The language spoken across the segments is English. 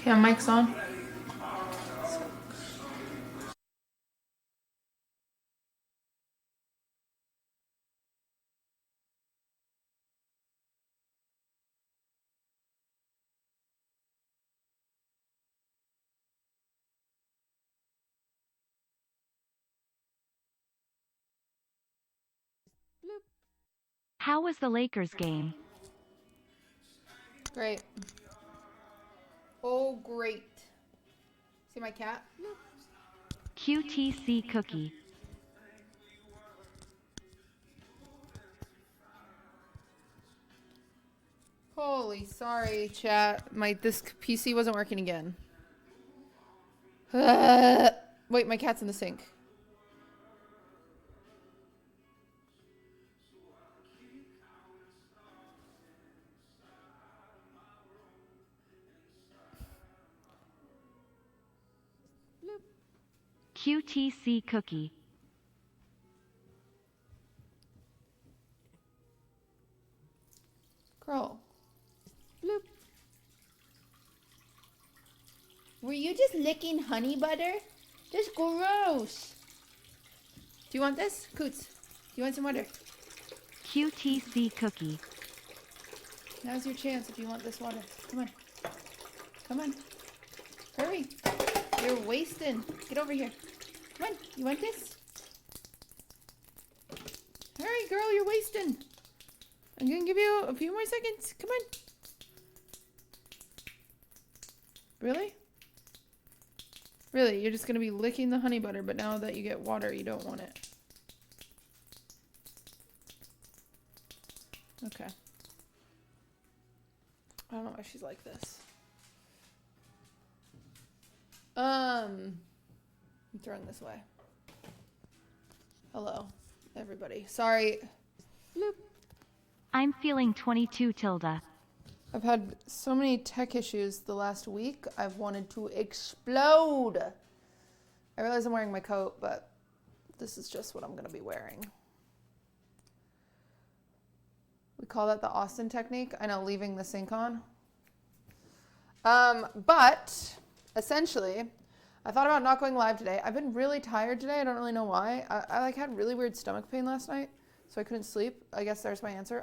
Yeah, mic's on. How was the Lakers game? Great. Oh, great. See my cat? QTC cookie. Holy, sorry, chat. This PC wasn't working again. Wait, my cat's in the sink. QTC cookie. Girl. Bloop. Were you just licking honey butter? That's gross. Do you want this? Coots, do you want some water? QTC cookie. Now's your chance if you want this water. Come on. Come on. Hurry. You're wasting. Get over here. Come on. You want this? Hurry, girl. You're wasting. I'm going to give you a few more seconds. Come on. Really? Really? You're just going to be licking the honey butter, but now that you get water, you don't want it. Okay. I don't know why she's like this. I'm throwing this away. Hello, everybody. Sorry. Bloop. I'm feeling 22 tilde. I've had so many tech issues the last week. I've wanted to explode. I realize I'm wearing my coat, but this is just what I'm going to be wearing. We call that the Austin technique. I know, leaving the sink on. But essentially, I thought about not going live today. I've been really tired today. I don't really know why. I like had really weird stomach pain last night, so I couldn't sleep. I guess there's my answer.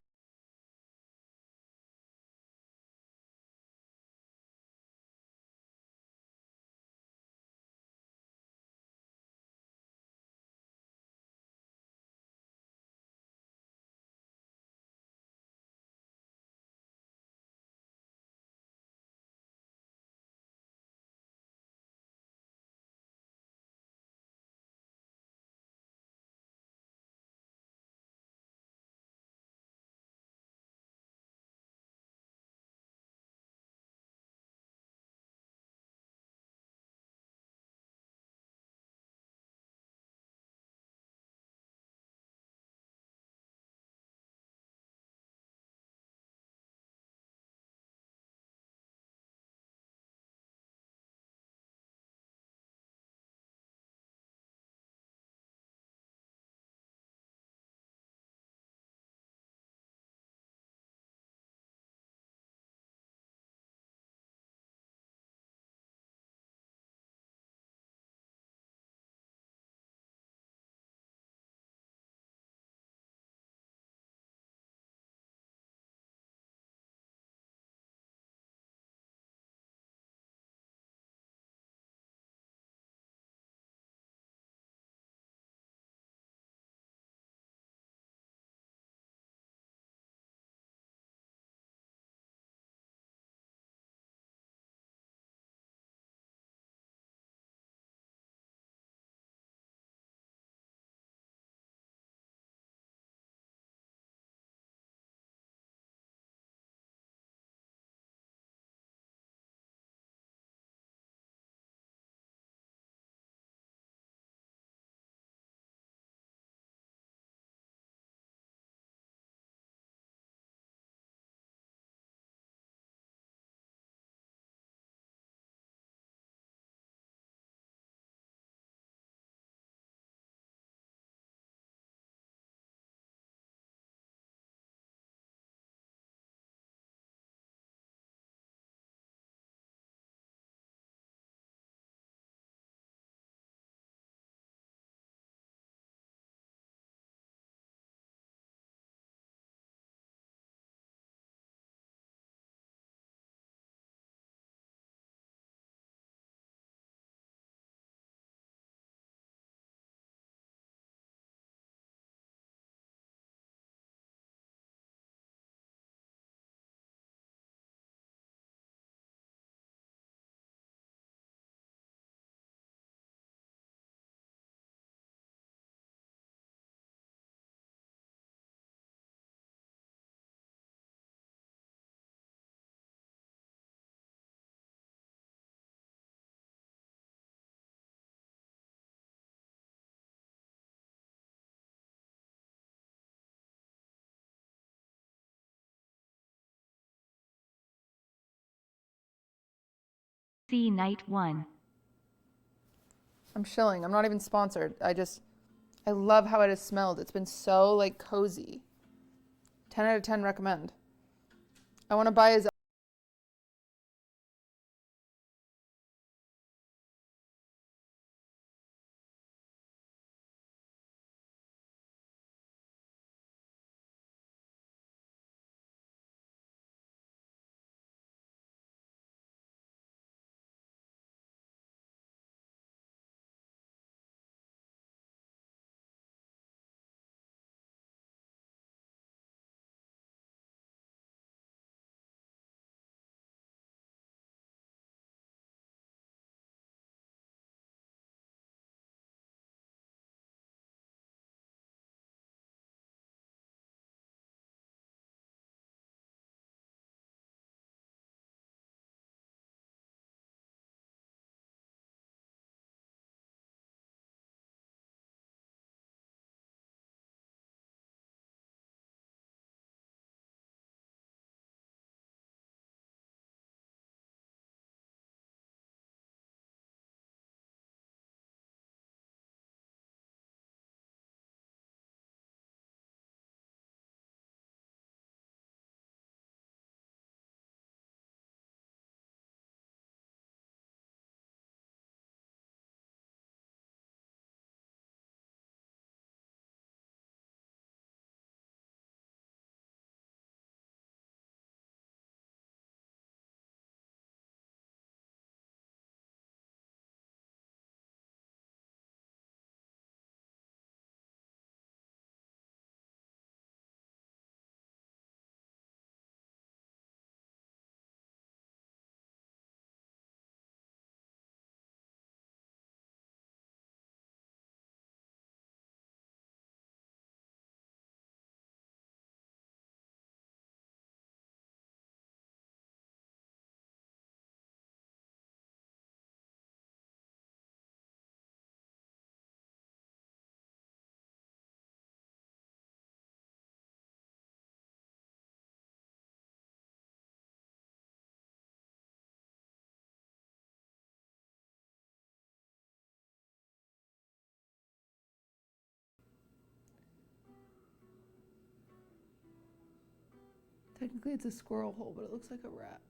Night 1. I'm chilling. I'm not even sponsored. I love how it has smelled. It's been so like cozy. 10 out of 10 recommend. I want to buy his. Technically, it's a squirrel hole, but it looks like a rat.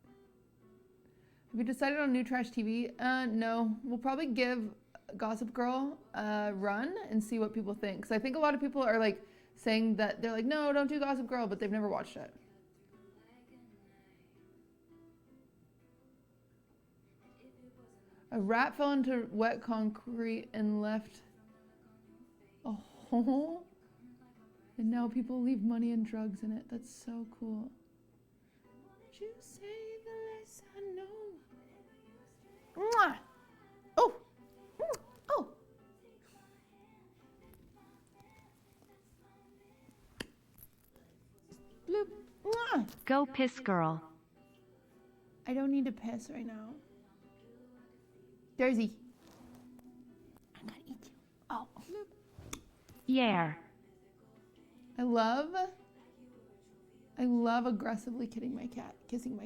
Have you decided on new trash TV? No. We'll probably give Gossip Girl a run and see what people think. Because I think a lot of people are like saying that they're like, no, don't do Gossip Girl, but they've never watched it. A rat fell into wet concrete and left a hole. And now people leave money and drugs in it. That's so cool. Would you say the less I know? Mwah! Oh! Oh! Bloop! Mwah! Go piss, girl. I don't need to piss right now. Daisy. I'm gonna eat you. Oh. Yeah. I love aggressively kissing my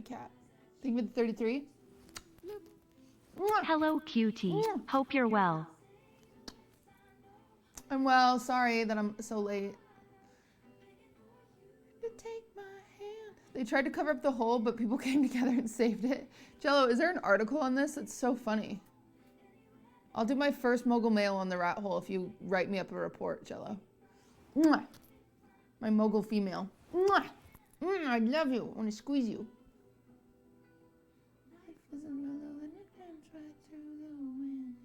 cat. Think with 33. Hello, cutie. Hope you're well. I'm well. Sorry that I'm so late. You take my hand. They tried to cover up the hole, but people came together and saved it. Jello, is there an article on this? It's so funny. I'll do my first mogul mail on the rat hole if you write me up a report, Jello. Mwah. My mogul female. Mwah. I love you. I want to squeeze you. Life is a willow and it runs right through the wind.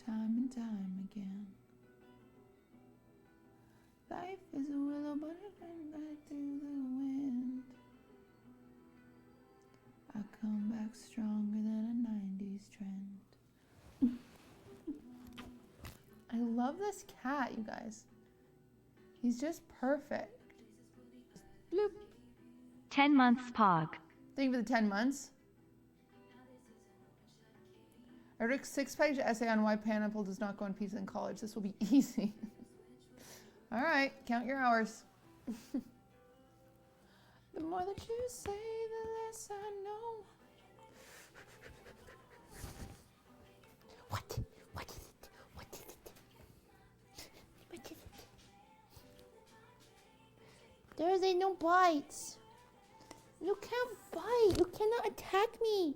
Time and time again. Life is a willow, but it runs right through the wind. I come back stronger than a 90s trend. I love this cat, you guys. He's just perfect. Bloop. 10 months pog. Thank you for the 10 months. I wrote a 6-page essay on why pineapple does not go on pizza in college. This will be easy. All right, count your hours. The more that you say, the Yes, I know. What? What is it? What is it? What is it? There's no bites. You can't bite. You cannot attack me.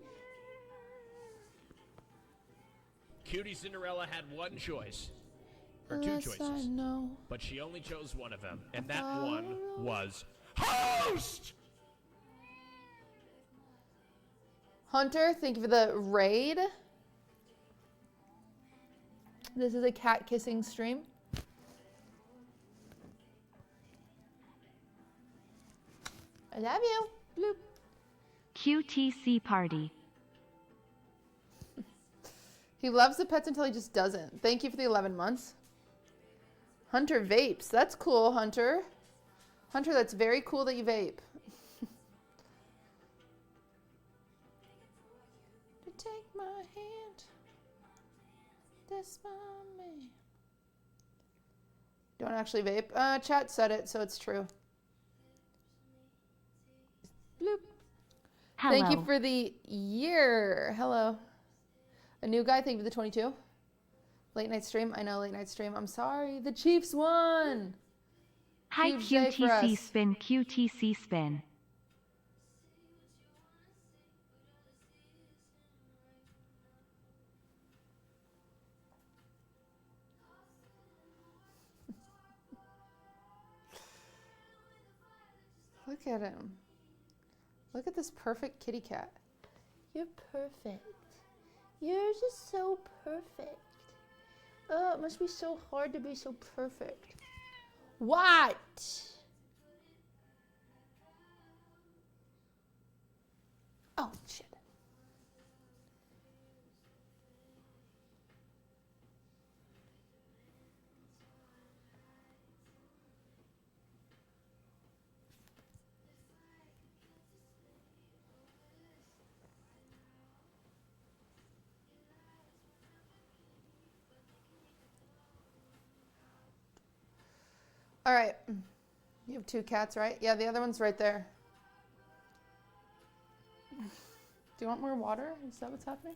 QTCinderella had one choice. Or two Yes, choices. I know. But she only chose one of them. And that one was host! Hunter, thank you for the raid. This is a cat kissing stream. I love you. Bloop. QTC party. He loves the pets until he just doesn't. Thank you for the 11 months. Hunter vapes. That's cool, Hunter. Hunter, that's very cool that you vape. To take my hand. That's my man. Don't actually vape. Chat said it, so it's true. Bloop. Hello. Thank you for the year. Hello. A new guy, thank you for the 22. Late night stream. I know, late night stream. I'm sorry. The Chiefs won. Hi Huge day for QTC us. spin, QTC spin. Look at him. Look at this perfect kitty cat. You're perfect. You're just so perfect. Oh, it must be so hard to be so perfect. What? Oh, shit. All right. You have 2 cats, right? Yeah, the other one's right there. Do you want more water? Is that what's happening?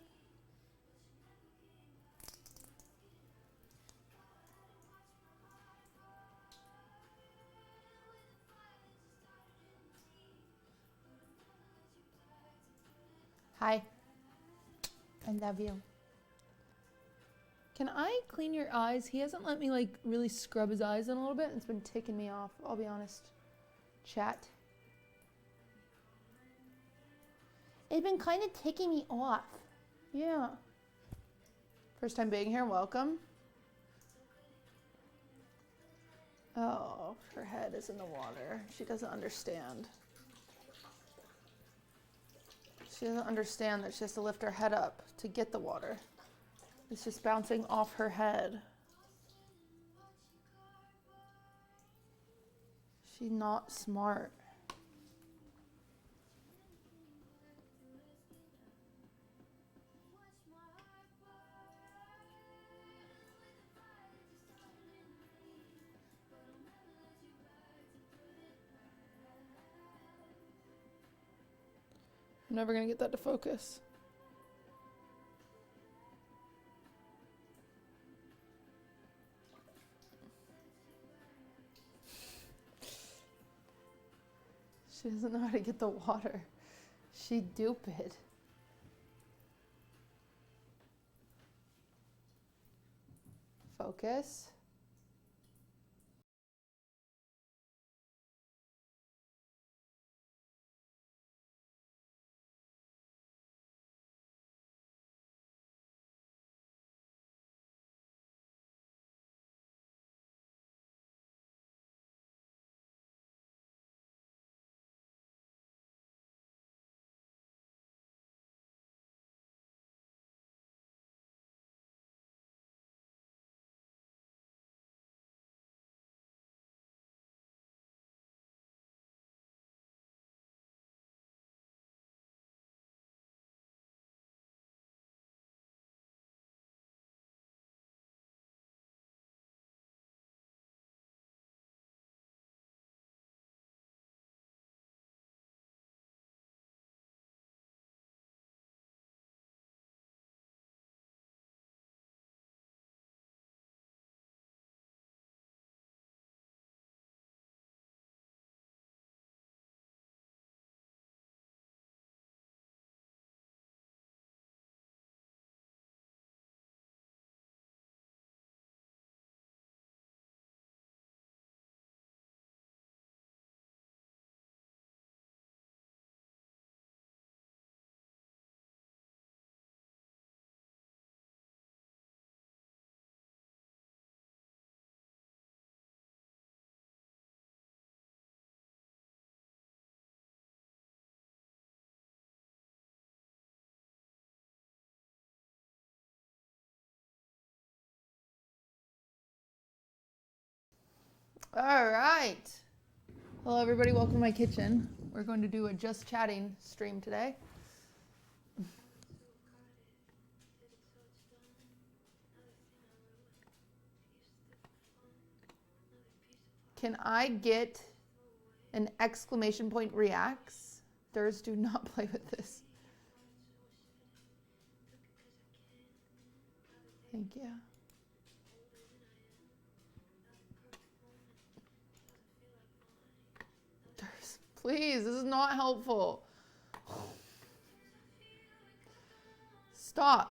Hi. I love you. Can I clean your eyes? He hasn't let me like really scrub his eyes in a little bit. It's been ticking me off, I'll be honest. Chat. It's been kind of ticking me off. Yeah. First time being here, welcome. Oh, her head is in the water. She doesn't understand. She doesn't understand that she has to lift her head up to get the water. It's just bouncing off her head. She's not smart. I'm never gonna get that to focus. She doesn't know how to get the water. She stupid. Focus. All right. Hello, everybody. Welcome to my kitchen. We're going to do a just chatting stream today. Can I get an exclamation point reacts? Durs, do not play with this. Thank you. Durs, please, this is not helpful. Stop.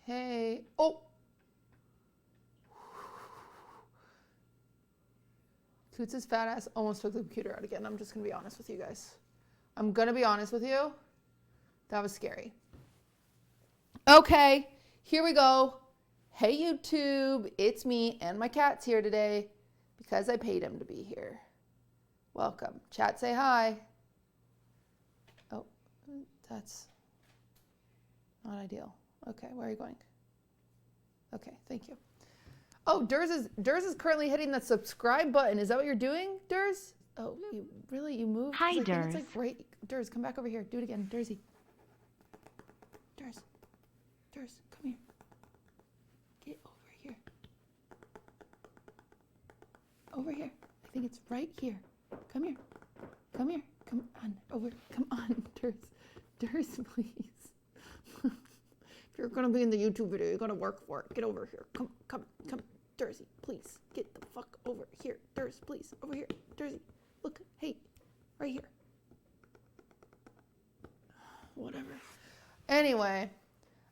Hey. Oh. Toots' fat ass almost took the computer out again. I'm just going to be honest with you guys. I'm going to be honest with you. That was scary. Okay. Here we go. Hey, YouTube. It's me and my cat's here today because I paid him to be here. Welcome. Chat, say hi. Oh, that's not ideal. Okay, where are you going? Okay, thank you. Oh, Durs is currently hitting the subscribe button. Is that what you're doing, Durs? Oh, you moved? Hi, It's Durs. like right. Durs, come back over here. Do it again, Dursy. Durs, come here. Get over here. Over here. I think it's right here. Come here. Come here. Come on. Over. Come on, Durs. Durs, please. If you're gonna be in the YouTube video, you're gonna work for it. Get over here. Come. Dursy, please. Get the fuck over here. Durs, please. Over here. Dursy. Look. Hey. Right here. Whatever. Anyway.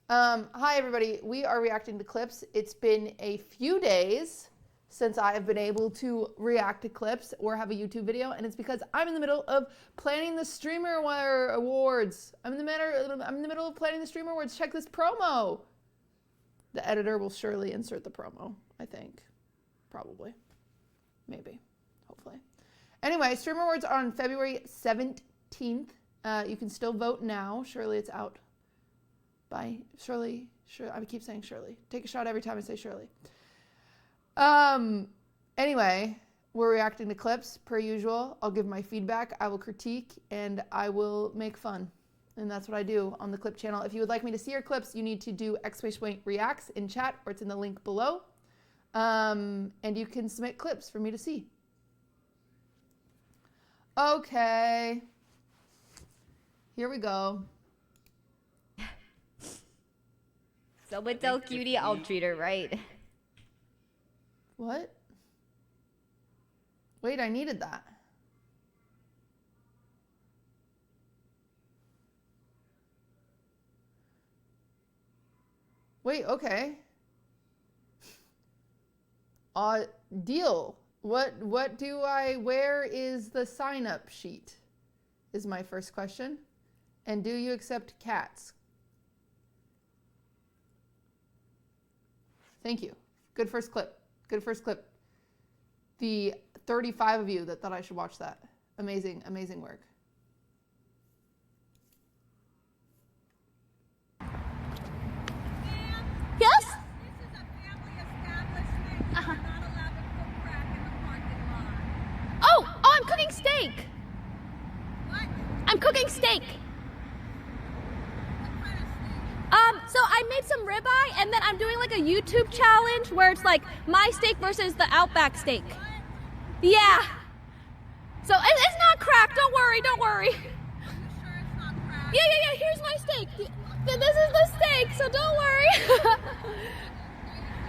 Hi everybody. We are reacting to clips. It's been a few days since I have been able to react to clips or have a YouTube video, and it's because I'm in the middle of planning the Streamer Awards. I'm in the middle of planning the Streamer Awards. Check this promo. The editor will surely insert the promo, I think. Probably. Maybe. Hopefully. Anyway, Streamer Awards are on February 17th. You can still vote now. Surely it's out by Shirley. I keep saying Shirley. Take a shot every time I say Shirley. Anyway, we're reacting to clips per usual. I'll give my feedback. I will critique and I will make fun. And that's what I do on the clip channel. If you would like me to see your clips, you need to do !reacts in chat, or it's in the link below. And you can submit clips for me to see. Okay. Here we go. Someone tell Cutie I'll treat her right. What? Wait, I needed that. Wait, okay. Deal. What do where is the sign-up sheet? Is my first question. And do you accept cats? Thank you. Good first clip. Good first clip. The 35 of you that thought I should watch that. Amazing, amazing work. Yes? This is a family establishment. You're not allowed to cook crack in the parking lot. Oh, I'm cooking steak. What? I'm cooking steak. What kind of steak? So I made some ribeye, and then I'm doing like a YouTube challenge where it's like my steak versus the Outback steak. Yeah. So it's not crack. Don't worry. Don't worry. Are you sure it's not crack? Yeah. Here's my steak. This is the steak, so don't worry.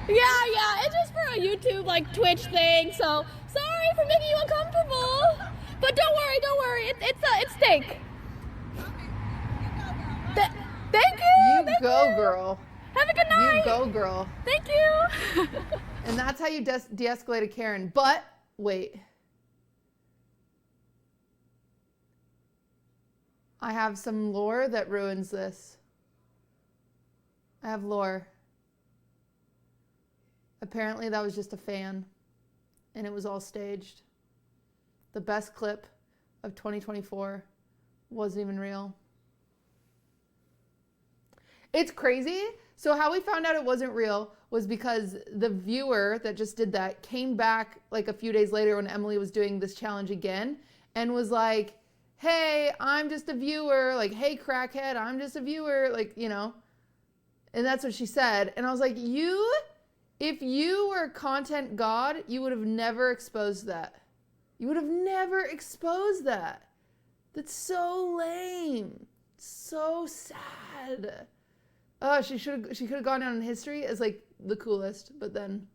Yeah. It's just for a YouTube like Twitch thing. So sorry for making you uncomfortable. But don't worry. It's steak. Thank you. You go, girl. Have a good night. You go, girl. Thank you. And that's how you de-escalate a Karen. But wait. I have some lore that ruins this. I have lore. Apparently that was just a fan. And it was all staged. The best clip of 2024 wasn't even real. It's crazy. So how we found out it wasn't real was because the viewer that just did that came back like a few days later when Emily was doing this challenge again and was like, hey, I'm just a viewer. Like, hey, crackhead, I'm just a viewer. Like, you know. And that's what she said. And I was like, if you were content god, you would have never exposed that. You would have never exposed that. That's so lame. So sad. Oh, she could have gone down in history as like the coolest, but then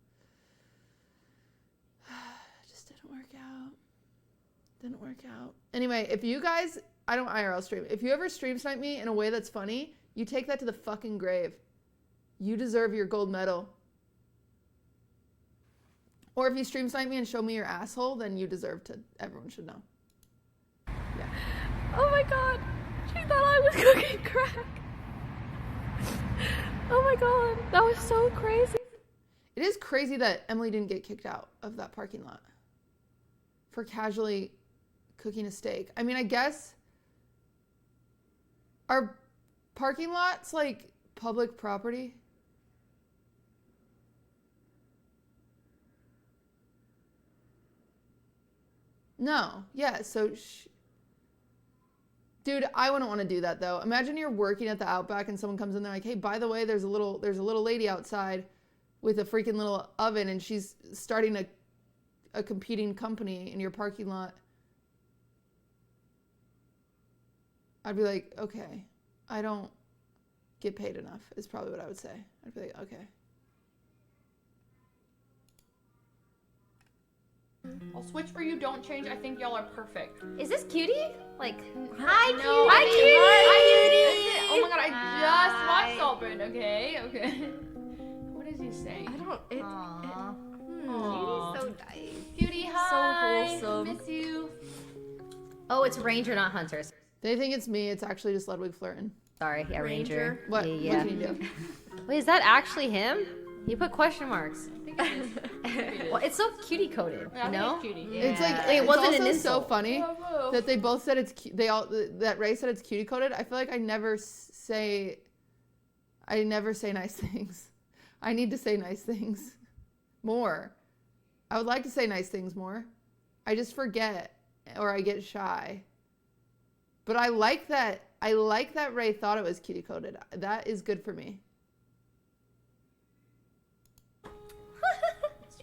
it just didn't work out. Didn't work out. Anyway, if you guys, I don't IRL stream. If you ever stream snipe me in a way that's funny, you take that to the fucking grave. You deserve your gold medal. Or if you stream snipe me and show me your asshole, then you deserve to, everyone should know. Yeah. Oh my god. She thought I was cooking crack. Oh my god. That was so crazy. It is crazy that Emily didn't get kicked out of that parking lot for casually cooking a steak. I mean, I guess are parking lots like public property? No. Yeah, so dude, I wouldn't want to do that though. Imagine you're working at the Outback and someone comes in there like, hey, by the way, there's a little lady outside with a freaking little oven and she's starting a competing company in your parking lot. I'd be like, okay, I don't get paid enough is probably what I would say. I'd be like, okay. I'll switch for you, don't change. I think y'all are perfect. Is this Cutie? Like, Hi, Cutie! no. Hi, Hi, Oh my god, I just watched Saltburn. Okay. What does he say? I don't. Cutie, so nice. Cutie, hi. wholesome. Miss you. Oh, it's Ranger, not Hunters. They think it's me. It's actually just Ludwig flirting. Sorry, yeah, Ranger. What? Yeah. What can you do? Wait, is that actually him? You put question marks. Well, it's so cutie coded, you know? Cutie. It's like It it's wasn't also an so insult. funny that they both said it's that Ray said it's cutie coded. I feel like I never say nice things. I need to say nice things more. I would like to say nice things more. I just forget or I get shy. But I like that Ray thought it was cutie coded. That is good for me.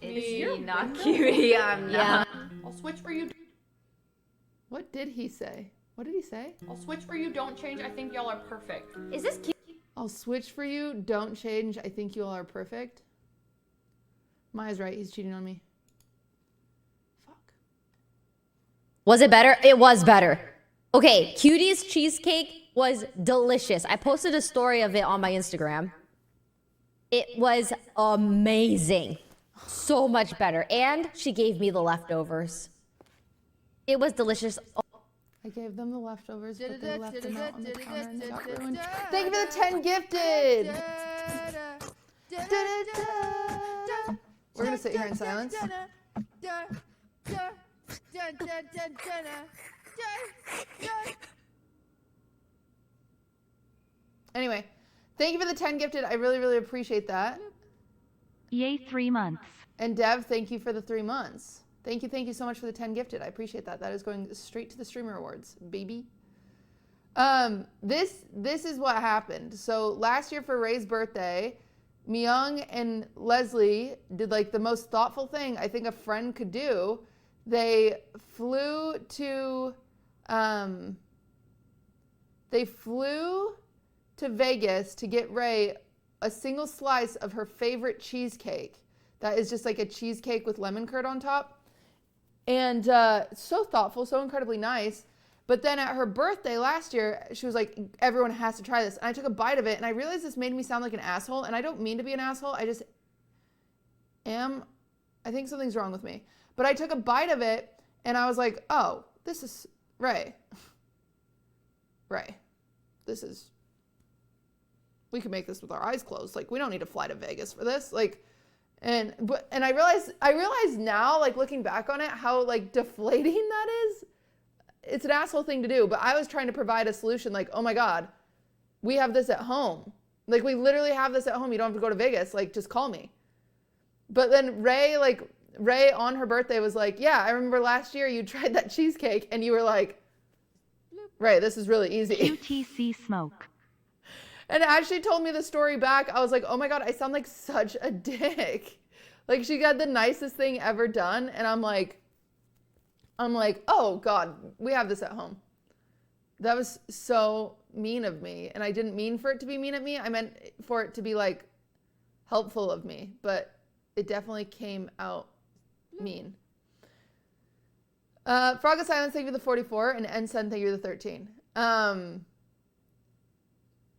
It's me, not cutie. I'm not. I'll switch for you. What did he say? What did he say? I'll switch for you. Don't change. I think y'all are perfect. Is this cute? I'll switch for you. Don't change. I think you all are perfect. Maya's right. He's cheating on me. Fuck. Was it better? It was better. Okay, Cutie's cheesecake was delicious. I posted a story of it on my Instagram. It was amazing. So much better. And she gave me the leftovers. It was delicious. Oh, I gave them the leftovers, but they left them out on the counter and they got ruined. Thank you for the 10 gifted! We're gonna sit here in silence. Anyway, thank you for the 10 gifted. I really, really appreciate that. Yay 3 months. And Dev, thank you for the 3 months. Thank you so much for the 10 gifted. I appreciate that. That is going straight to the streamer awards, baby. This is what happened. So last year for Ray's birthday, Myung and Leslie did like the most thoughtful thing I think a friend could do. They flew to Vegas to get Ray a single slice of her favorite cheesecake. That is just like a cheesecake with lemon curd on top. And so thoughtful, so incredibly nice. But then at her birthday last year, she was like, everyone has to try this. And I took a bite of it and I realized this made me sound like an asshole. And I don't mean to be an asshole. I just am. I think something's wrong with me. But I took a bite of it and I was like, oh, this is Ray. Ray, this is, we can make this with our eyes closed. Like, we don't need to fly to Vegas for this. Like, and I realize now, like looking back on it, how like deflating that is. It's an asshole thing to do, but I was trying to provide a solution like, oh my God, we have this at home. Like we literally have this at home. You don't have to go to Vegas. Like just call me. But then Ray on her birthday was like, yeah, I remember last year you tried that cheesecake and you were like, Ray, this is really easy. QTC smoke. And as she told me the story back, I was like, oh my God, I sound like such a dick. Like she got the nicest thing ever done. And I'm like, oh God, we have this at home. That was so mean of me. And I didn't mean for it to be mean at me. I meant for it to be like helpful of me, but it definitely came out mean. Frog of Silence, thank you for the 44, and Ensign, thank you for the 13.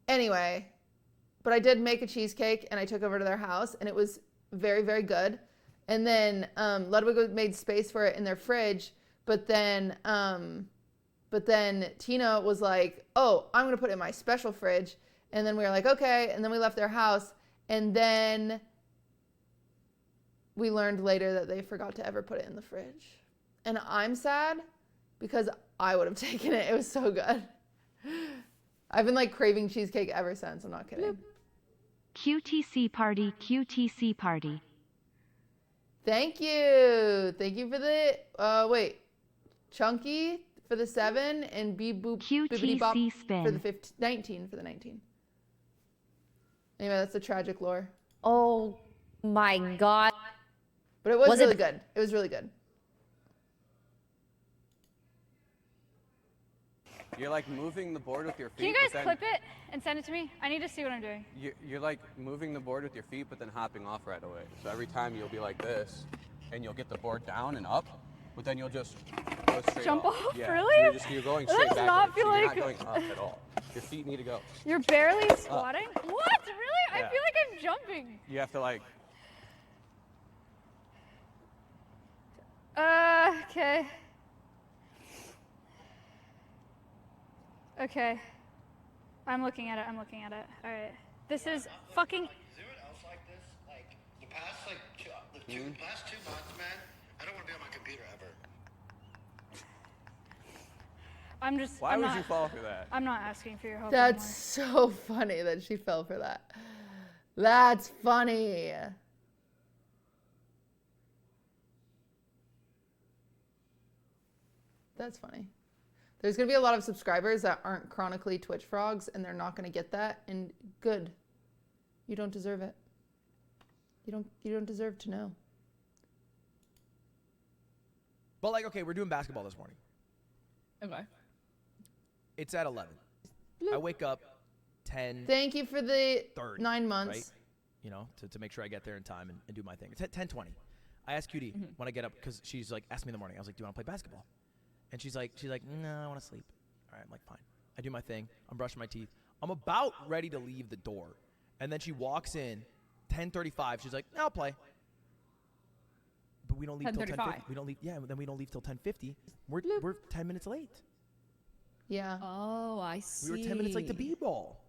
Anyway, but I did make a cheesecake and I took over to their house and it was very, very good. And then Ludwig made space for it in their fridge, but then Tina was like, oh, I'm gonna put it in my special fridge. And then we were like, okay. And then we left their house. And then we learned later that they forgot to ever put it in the fridge. And I'm sad because I would have taken it. It was so good. I've been like craving cheesecake ever since. I'm not kidding. QTC party, QTC party. Thank you. Thank you for the, Chunky for the 7 and B-boop bibbidi bop QTC spin. for the 19 for the 19. Anyway, that's the tragic lore. Oh my God. But it was really good. It was really good. You're like moving the board with your feet. Can you guys clip it and send it to me? I need to see what I'm doing. You're like moving the board with your feet, but then hopping off right away. So every time you'll be like this, and you'll get the board down and up, but then you'll just go straight Jump off? Yeah. Really? You're going That straight does backwards. not feel So you're like- not going up at all. Your feet need to go. You're barely squatting? What? Really? I Yeah. feel like I'm jumping. You have to like. Okay. Okay. I'm looking at it. I'm looking at it. All right. This is fucking. Is anyone else like this? Like the past past 2 months, man. I don't want to be on my computer ever. I'm just. Why I'm would not, you fall for that? I'm not asking for your help That's anymore. so funny that she fell for that. That's funny. That's funny. There's gonna be a lot of subscribers that aren't chronically Twitch frogs, and they're not gonna get that. And good, you don't deserve it. You don't deserve to know. But like, okay, we're doing basketball this morning. Okay. It's at 11. I wake up 10. Thank you for the 30, 9 months. Right? You know, to make sure I get there in time and do my thing. It's at 10:20. I asked QT when I get up because she's like, asked me in the morning. I was like, do you want to play basketball? And she's like, no, I want to sleep. All right, I'm like, fine. I do my thing. I'm brushing my teeth. I'm about ready to leave the door. And then she walks in, 10:35. She's like, I'll play. But we don't leave till 10:50. We don't leave. Yeah, then we don't leave till 10:50. We're 10 minutes late. Yeah. Oh, I see. We were 10 minutes late to B-ball.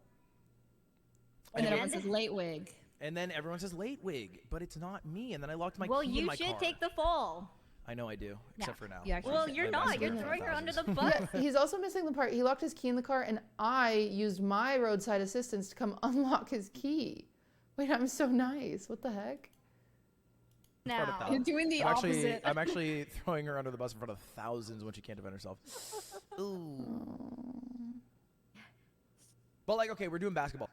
And then everyone says late wig. And then everyone says late wig, but it's not me. And then I locked my Well, key in you my should car. take the fall. I know I do, except for now. Well, you're not. You're throwing her under the bus. Yeah, he's also missing the part. He locked his key in the car, and I used my roadside assistance to come unlock his key. Wait, I'm so nice. What the heck? Now you're doing the opposite. I'm actually throwing her under the bus in front of thousands when she can't defend herself. Ooh. But like, okay, we're doing basketball.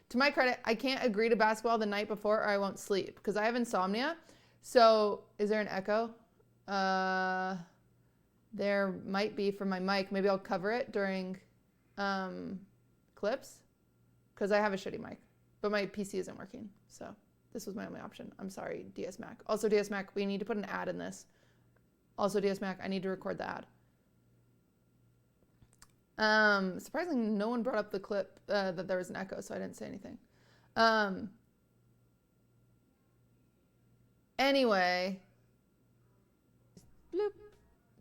To my credit, I can't agree to basketball the night before or I won't sleep because I have insomnia. So is there an echo? There might be from my mic. Maybe I'll cover it during clips because I have a shitty mic, but my PC isn't working. So this was my only option. I'm sorry, DS Mac. Also, DS Mac, we need to put an ad in this. Also, DS Mac, I need to record the ad. Surprisingly, no one brought up the clip that there was an echo, so I didn't say anything. Anyway. Bloop.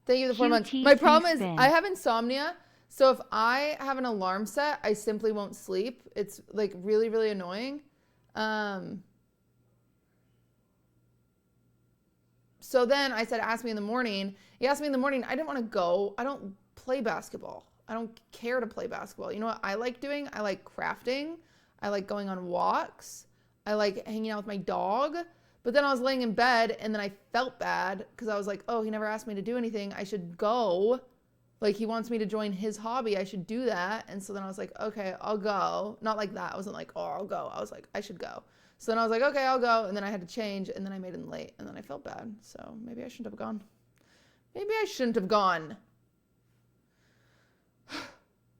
Thank you for the 4 months. My problem is I have insomnia, so if I have an alarm set, I simply won't sleep. It's like really, really annoying. So then I said, ask me in the morning. He asked me in the morning. I didn't want to go. I don't play basketball. I don't care to play basketball. You know what I like doing? I like crafting. I like going on walks. I like hanging out with my dog. But then I was laying in bed and then I felt bad because I was like, oh, he never asked me to do anything. I should go. Like he wants me to join his hobby. I should do that. And so then I was like, okay, I'll go. Not like that. I wasn't like, oh, I'll go. I was like, I should go. So then I was like, okay, I'll go. And then I had to change and then I made him late and then I felt bad. So maybe I shouldn't have gone. Maybe I shouldn't have gone.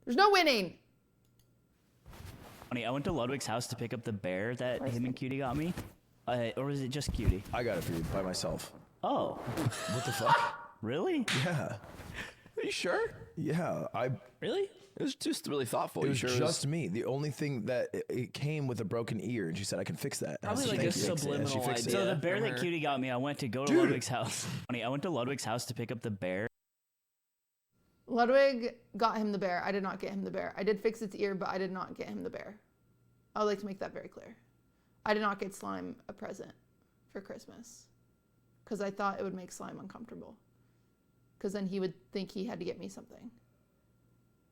There's no winning. I went to Ludwig's house to pick up the bear that him and Cutie got me. Or was it just Cutie? I got it for you by myself. Oh. What the fuck? Really? Yeah. Are you sure? Yeah, Really? It was just really thoughtful. It was just me. The only thing that it came with a broken ear, and she said I can fix that. Probably like a subliminal idea. So the bear that Cutie got me, I went to Ludwig's house. I went to Ludwig's house to pick up the bear. Ludwig got him the bear. I did not get him the bear. I did fix its ear, but I did not get him the bear. I would like to make that very clear. I did not get Slime a present for Christmas because I thought it would make Slime uncomfortable because then he would think he had to get me something.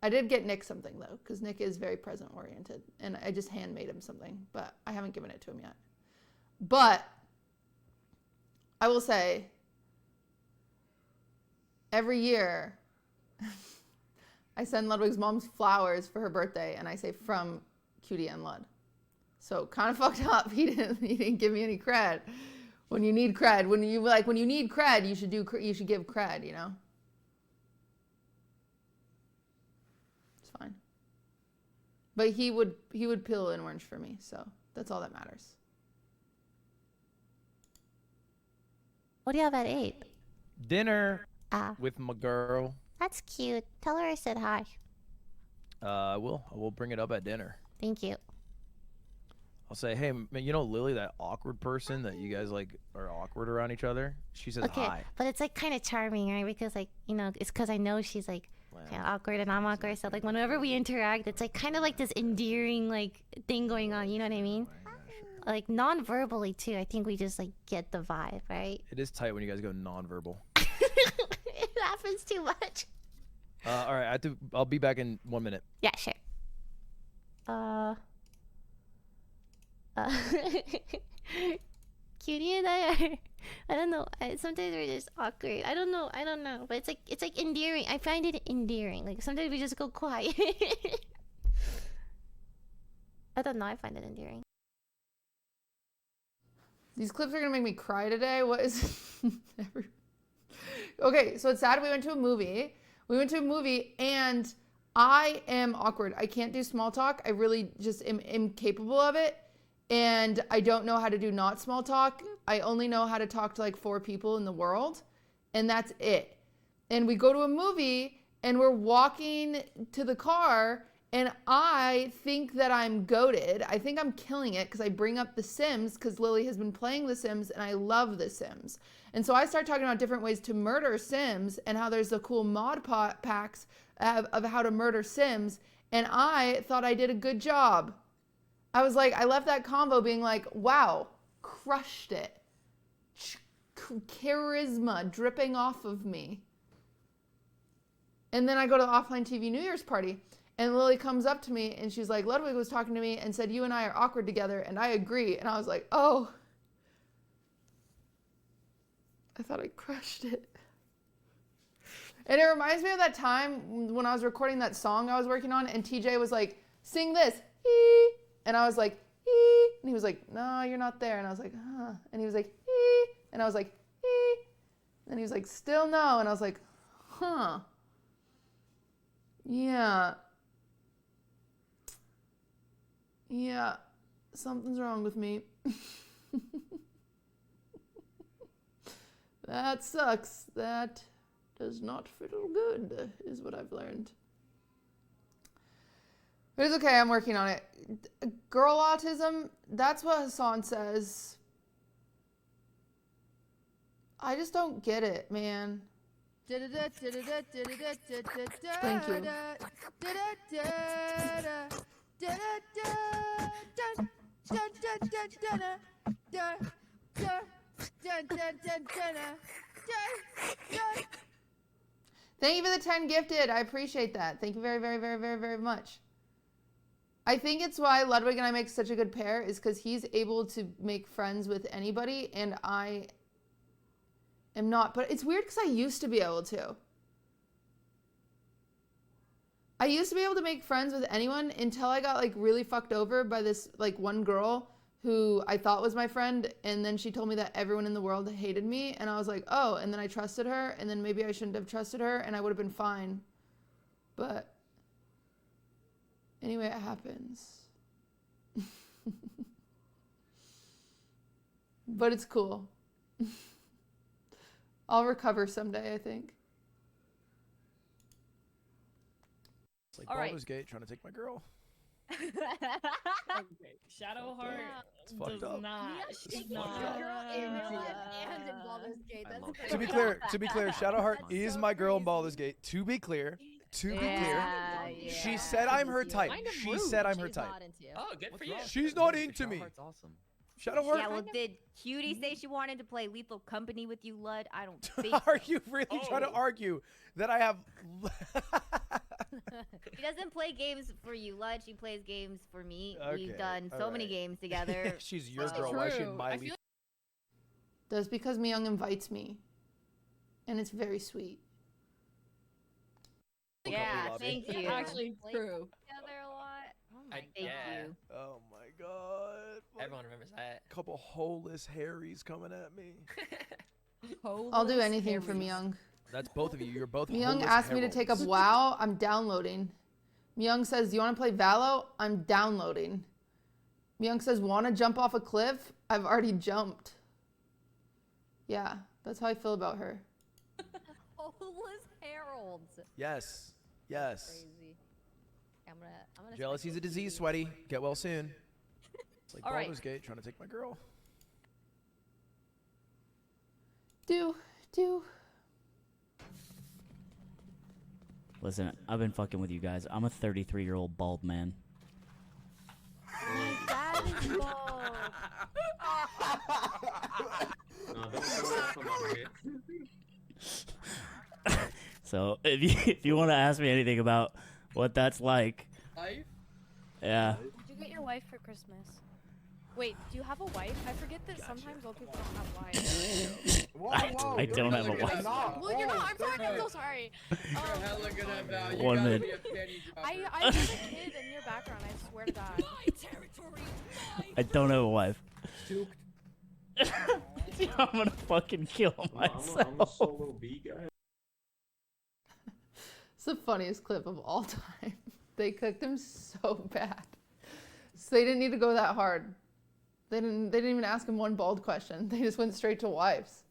I did get Nick something though because Nick is very present oriented and I just handmade him something, but I haven't given it to him yet. But I will say every year I send Ludwig's mom's flowers for her birthday and I say from Cutie and Lud. So kind of fucked up. He didn't give me any cred. When you need cred, when you need cred, you should give cred, you know? It's fine. But he would peel an orange for me, so that's all that matters. What do you have at 8? Dinner Ah. with my girl. That's cute. Tell her I said hi. I will. I will bring it up at dinner. Thank you. I'll say, hey, man, you know Lily, that awkward person that you guys like are awkward around each other? She says Okay, hi. but it's like kind of charming, right? Because like, you know, it's because I know she's like kind of awkward and I'm awkward. So like whenever we interact, it's like kind of like this endearing like thing going on. You know what I mean? Like non-verbally too. I think we just like get the vibe, right? It is tight when you guys go nonverbal. It happens too much. All right, I'll be back in 1 minute. Yeah, sure. Cutie and I are, I don't know. Sometimes we're just awkward. I don't know. But it's like endearing. I find it endearing. Like sometimes we just go quiet. I don't know. I find it endearing. These clips are gonna make me cry today. What is? Okay, so it's sad. We went to a movie. And I am awkward. I can't do small talk. I really just am incapable of it. And I don't know how to do not small talk. I only know how to talk to like 4 people in the world. And that's it. And we go to a movie and we're walking to the car and I think that I'm goated. I think I'm killing it because I bring up The Sims because Lily has been playing The Sims and I love The Sims. And so I start talking about different ways to murder Sims and how there's the cool mod packs of how to murder Sims. And I thought I did a good job. I was like, I left that convo being like, wow, crushed it. Charisma dripping off of me. And then I go to the offline TV New Year's party and Lily comes up to me and she's like, Ludwig was talking to me and said, you and I are awkward together. And I agree. And I was like, oh, I thought I crushed it. And it reminds me of that time when I was recording that song I was working on and TJ was like, sing this. Hee. And I was like, hee. And he was like, no, you're not there. And I was like, huh. And he was like, hee. And I was like, hee. And he was like, still no. And I was like, huh. Yeah. Yeah. Something's wrong with me. That sucks. That does not feel good, is what I've learned. But it's okay, I'm working on it. Girl autism, that's what Hassan says. I just don't get it, man. Thank you. Thank you for the 10 gifted. I appreciate that. Thank you very, very, very, very, very much. I think it's why Ludwig and I make such a good pair is because he's able to make friends with anybody and I am not. But it's weird because I used to be able to. I used to be able to make friends with anyone until I got like really fucked over by this like one girl who I thought was my friend, and then she told me that everyone in the world hated me, and I was like, oh, and then I trusted her, and then maybe I shouldn't have trusted her, and I would have been fine. But anyway, it happens. But it's cool. I'll recover someday, I think. It's like Baldur's Gate trying to take my girl. Okay. Shadowheart fucked does up. not. It's not. fucked up. That's To be clear, Shadowheart is my girl in Baldur's Gate. To be clear, she said I'm her type. She said I'm her type. Oh, good for you. She's not into me. Shadowheart's awesome. Shadowheart. Yeah, well, did Cutie say she wanted to play Lethal Company with you, Lud? I don't think. Are you really trying to argue that I have? She doesn't play games for you, Lud. She plays games for me. Okay, We've done so many games together. If she's your girl, why shouldn't my Lethal? That's because Myung invites me. And it's very sweet. Yeah, thank you. Actually true. Together a lot. Thank you. Oh my god. Everyone remembers that. Couple holeless Harrys coming at me. I'll do anything for Myung. That's both of you. You're both. Myung asked me to take up WoW. I'm downloading. Myung says, "Do you want to play Valo?" I'm downloading. Myung says, "Want to jump off a cliff?" I've already jumped. Yeah, that's how I feel about her. Holeless Heralds. Yes. Yes. Crazy. I'm gonna. Jealousy's a disease, sweaty. Get well soon. It's like All right. Baldur's Gate trying to take my girl. Do. Listen, I've been fucking with you guys. I'm a 33-year-old bald man. My dad is bald. So if you want to ask me anything about what that's like, yeah. Did you get your wife for Christmas? Wait, do you have a wife? I forget that sometimes old people don't have wives. I don't have a wife. Well, you're not. I'm sorry. I'm so sorry. One minute. I was a kid in your background. I swear to God. I don't have a wife. I'm gonna fucking kill myself. I'm a solo B guy. It's the funniest clip of all time. They cooked him so bad. So they didn't need to go that hard. They didn't even ask him one bald question. They just went straight to wives.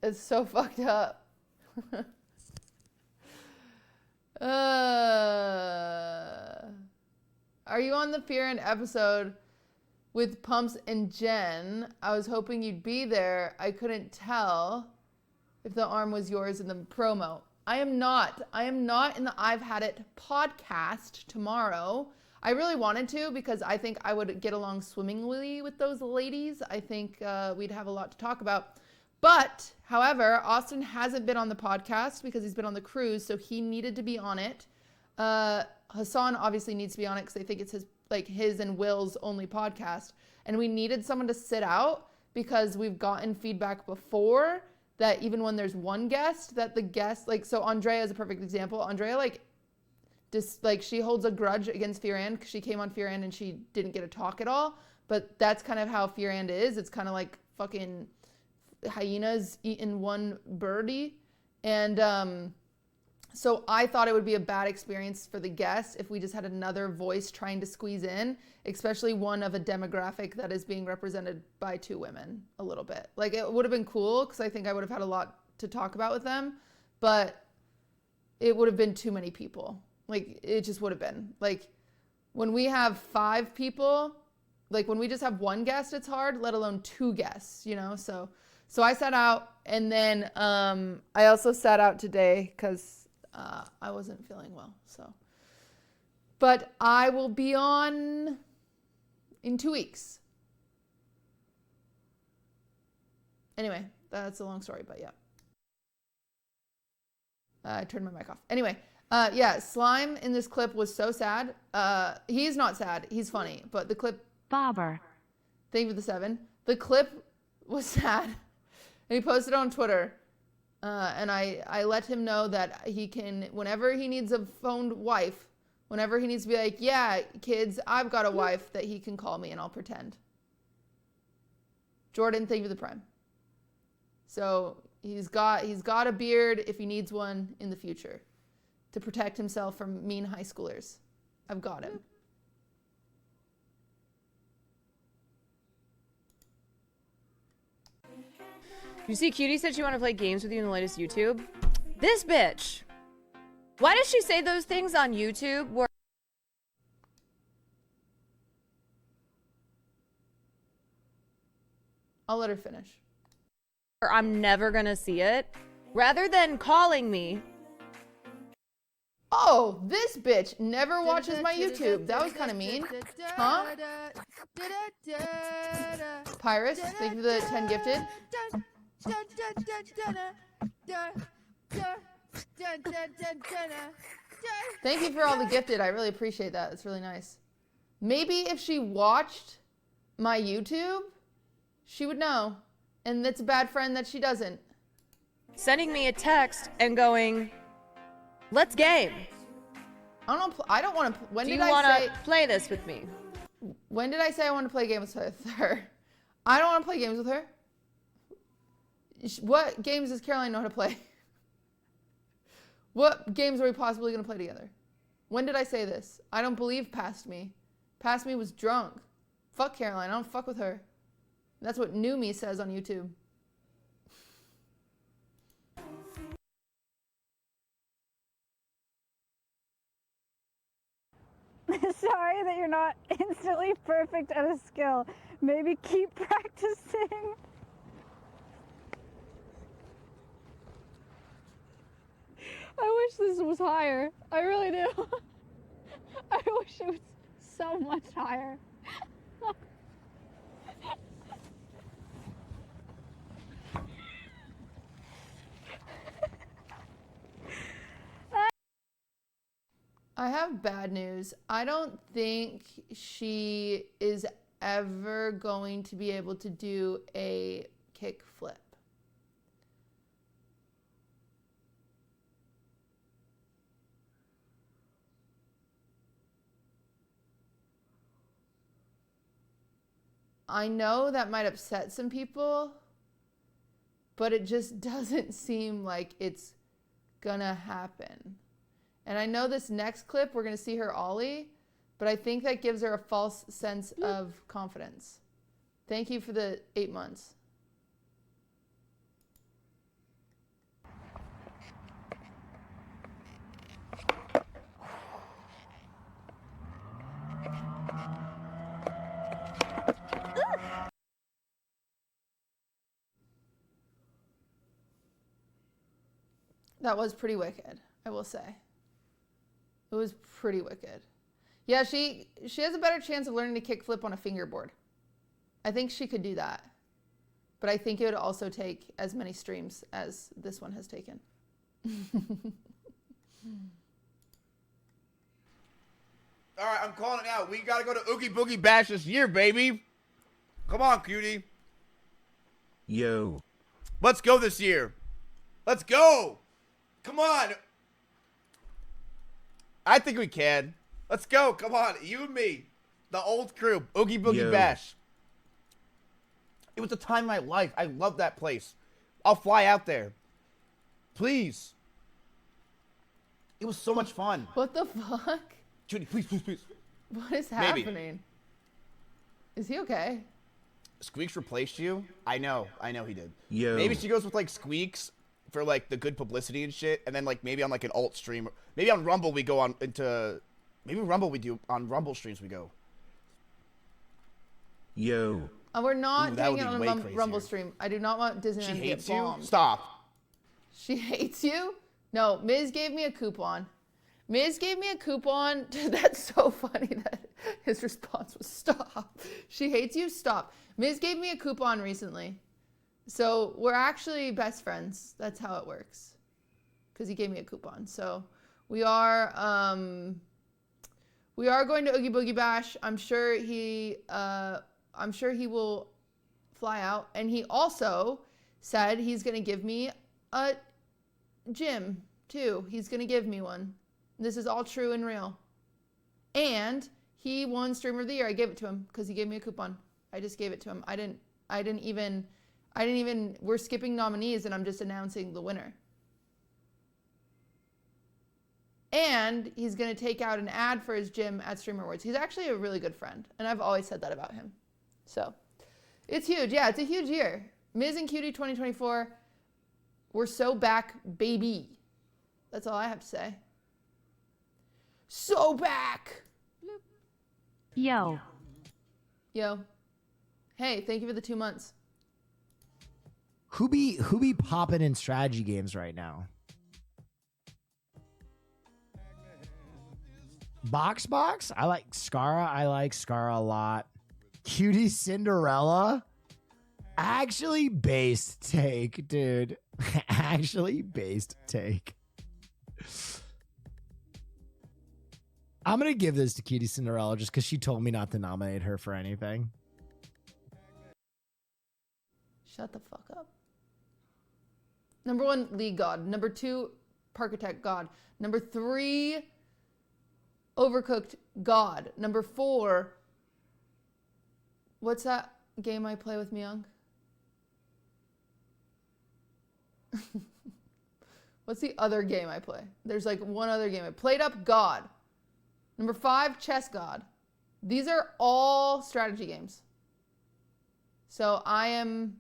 It's so fucked up. Are you on the Fear End episode with Pumps and Jen? I was hoping you'd be there. I couldn't tell if the arm was yours in the promo. I am not. I am not in the I've Had It podcast tomorrow. I really wanted to because I think I would get along swimmingly with those ladies. I think we'd have a lot to talk about. But, however, Austin hasn't been on the podcast because he's been on the cruise, so he needed to be on it. Hassan obviously needs to be on it because I think it's his and Will's only podcast. And we needed someone to sit out because we've gotten feedback before that even when there's one guest, that the guest, so Andrea is a perfect example. Andrea, she holds a grudge against Fear End because she came on Fear End and she didn't get a talk at all. But that's kind of how Fear End is. It's kind of like fucking hyenas eating one birdie. And so I thought it would be a bad experience for the guest if we just had another voice trying to squeeze in, especially one of a demographic that is being represented by two women a little bit. It would have been cool because I think I would have had a lot to talk about with them, but it would have been too many people. It just would have been. When we have 5 people, when we just have one guest, it's hard, let alone 2 guests, So I sat out, and then I also sat out today because I wasn't feeling well. But I will be on in 2 weeks. Anyway, that's a long story, but yeah. I turned my mic off. Anyway, Slime in this clip was so sad. He's not sad. He's funny. But the clip... Bobber. Thank you for the 7. The clip was sad. And he posted it on Twitter. And I let him know that he can, whenever he needs a phoned wife, whenever he needs to be like, yeah, kids, I've got a wife, that he can call me and I'll pretend. Jordan, thank you for the Prime. So he's got a beard if he needs one in the future to protect himself from mean high schoolers. I've got him. You see, Cutie said she wanted to play games with you in the latest YouTube. This bitch. Why does she say those things on YouTube where I'll let her finish. I'm never gonna see it, rather than calling me? Oh, this bitch never watches my YouTube. That was kind of mean. Huh? Pyrus, thank you for the 10 gifted. Thank you for all the gifted. I really appreciate that. It's really nice. Maybe if she watched my YouTube, she would know. And it's a bad friend that she doesn't. Sending me a text and going, let's game. I don't want to. When Do did you I want say? to play this with me? When did I say I want to play games with her? I don't want to play games with her. What games does Caroline know how to play? What games are we possibly going to play together? When did I say this? I don't believe Past Me. Past Me was drunk. Fuck Caroline. I don't fuck with her. That's what New Me says on YouTube. Sorry that you're not instantly perfect at a skill. Maybe keep practicing. I wish this was higher. I really do. I wish it was so much higher. I have bad news. I don't think she is ever going to be able to do a kick flip. I know that might upset some people, but it just doesn't seem like it's gonna happen. And I know this next clip, we're gonna see her ollie, but I think that gives her a false sense of confidence. Thank you for the 8 months. That was pretty wicked, I will say. It was pretty wicked. Yeah, she has a better chance of learning to kick flip on a fingerboard. I think she could do that. But I think it would also take as many streams as this one has taken. All right, I'm calling it out. We gotta go to Oogie Boogie Bash this year, baby. Come on, cutie. Yo. Let's go this year. Let's go. Come on. I think we can. Let's go. Come on. You and me. The old crew. Oogie Boogie Yo. Bash. It was the time of my life. I love that place. I'll fly out there. Please. It was so much fun. What the fuck? Judy, please, please, please. What is Maybe. happening? Is he okay? Squeaks replaced you? I know he did. Yo. Maybe she goes with like Squeaks for like the good publicity and shit, and then like maybe on like an alt stream, maybe on Rumble we go on into, maybe Rumble we do on Rumble streams we go. Yo. We're not Ooh, that doing would it be on a way Rumble crazier. stream. I do not want Disneyland She to get hates you? bombed. Stop. She hates you? No, Miz gave me a coupon. Miz gave me a coupon. That's so funny that his response was stop. She hates you? Stop. Miz gave me a coupon recently. So we're actually best friends. That's how it works. Because he gave me a coupon. So we are going to Oogie Boogie Bash. I'm sure he will fly out. And he also said he's gonna give me a gym too. He's gonna give me one. This is all true and real. And he won Streamer of the Year. I gave it to him because he gave me a coupon. I just gave it to him. I didn't even, we're skipping nominees and I'm just announcing the winner. And he's going to take out an ad for his gym at Streamer Awards. He's actually a really good friend. And I've always said that about him. So it's huge. Yeah, it's a huge year. Miz and Cutie 2024. We're so back, baby. That's all I have to say. So back. Yo. Yo. Hey, thank you for the 2 months. Who be popping in strategy games right now? Box? I like Skara. I like Skara a lot. QTCinderella. Actually based take, dude. Actually based take. I'm going to give this to QTCinderella just because she told me not to nominate her for anything. Shut the fuck up. Number 1, League God. Number 2, Parkitect God. Number 3, Overcooked God. Number 4, what's that game I play with Myung? What's the other game I play? There's like one other game. I played up God. Number 5, Chess God. These are all strategy games. So I am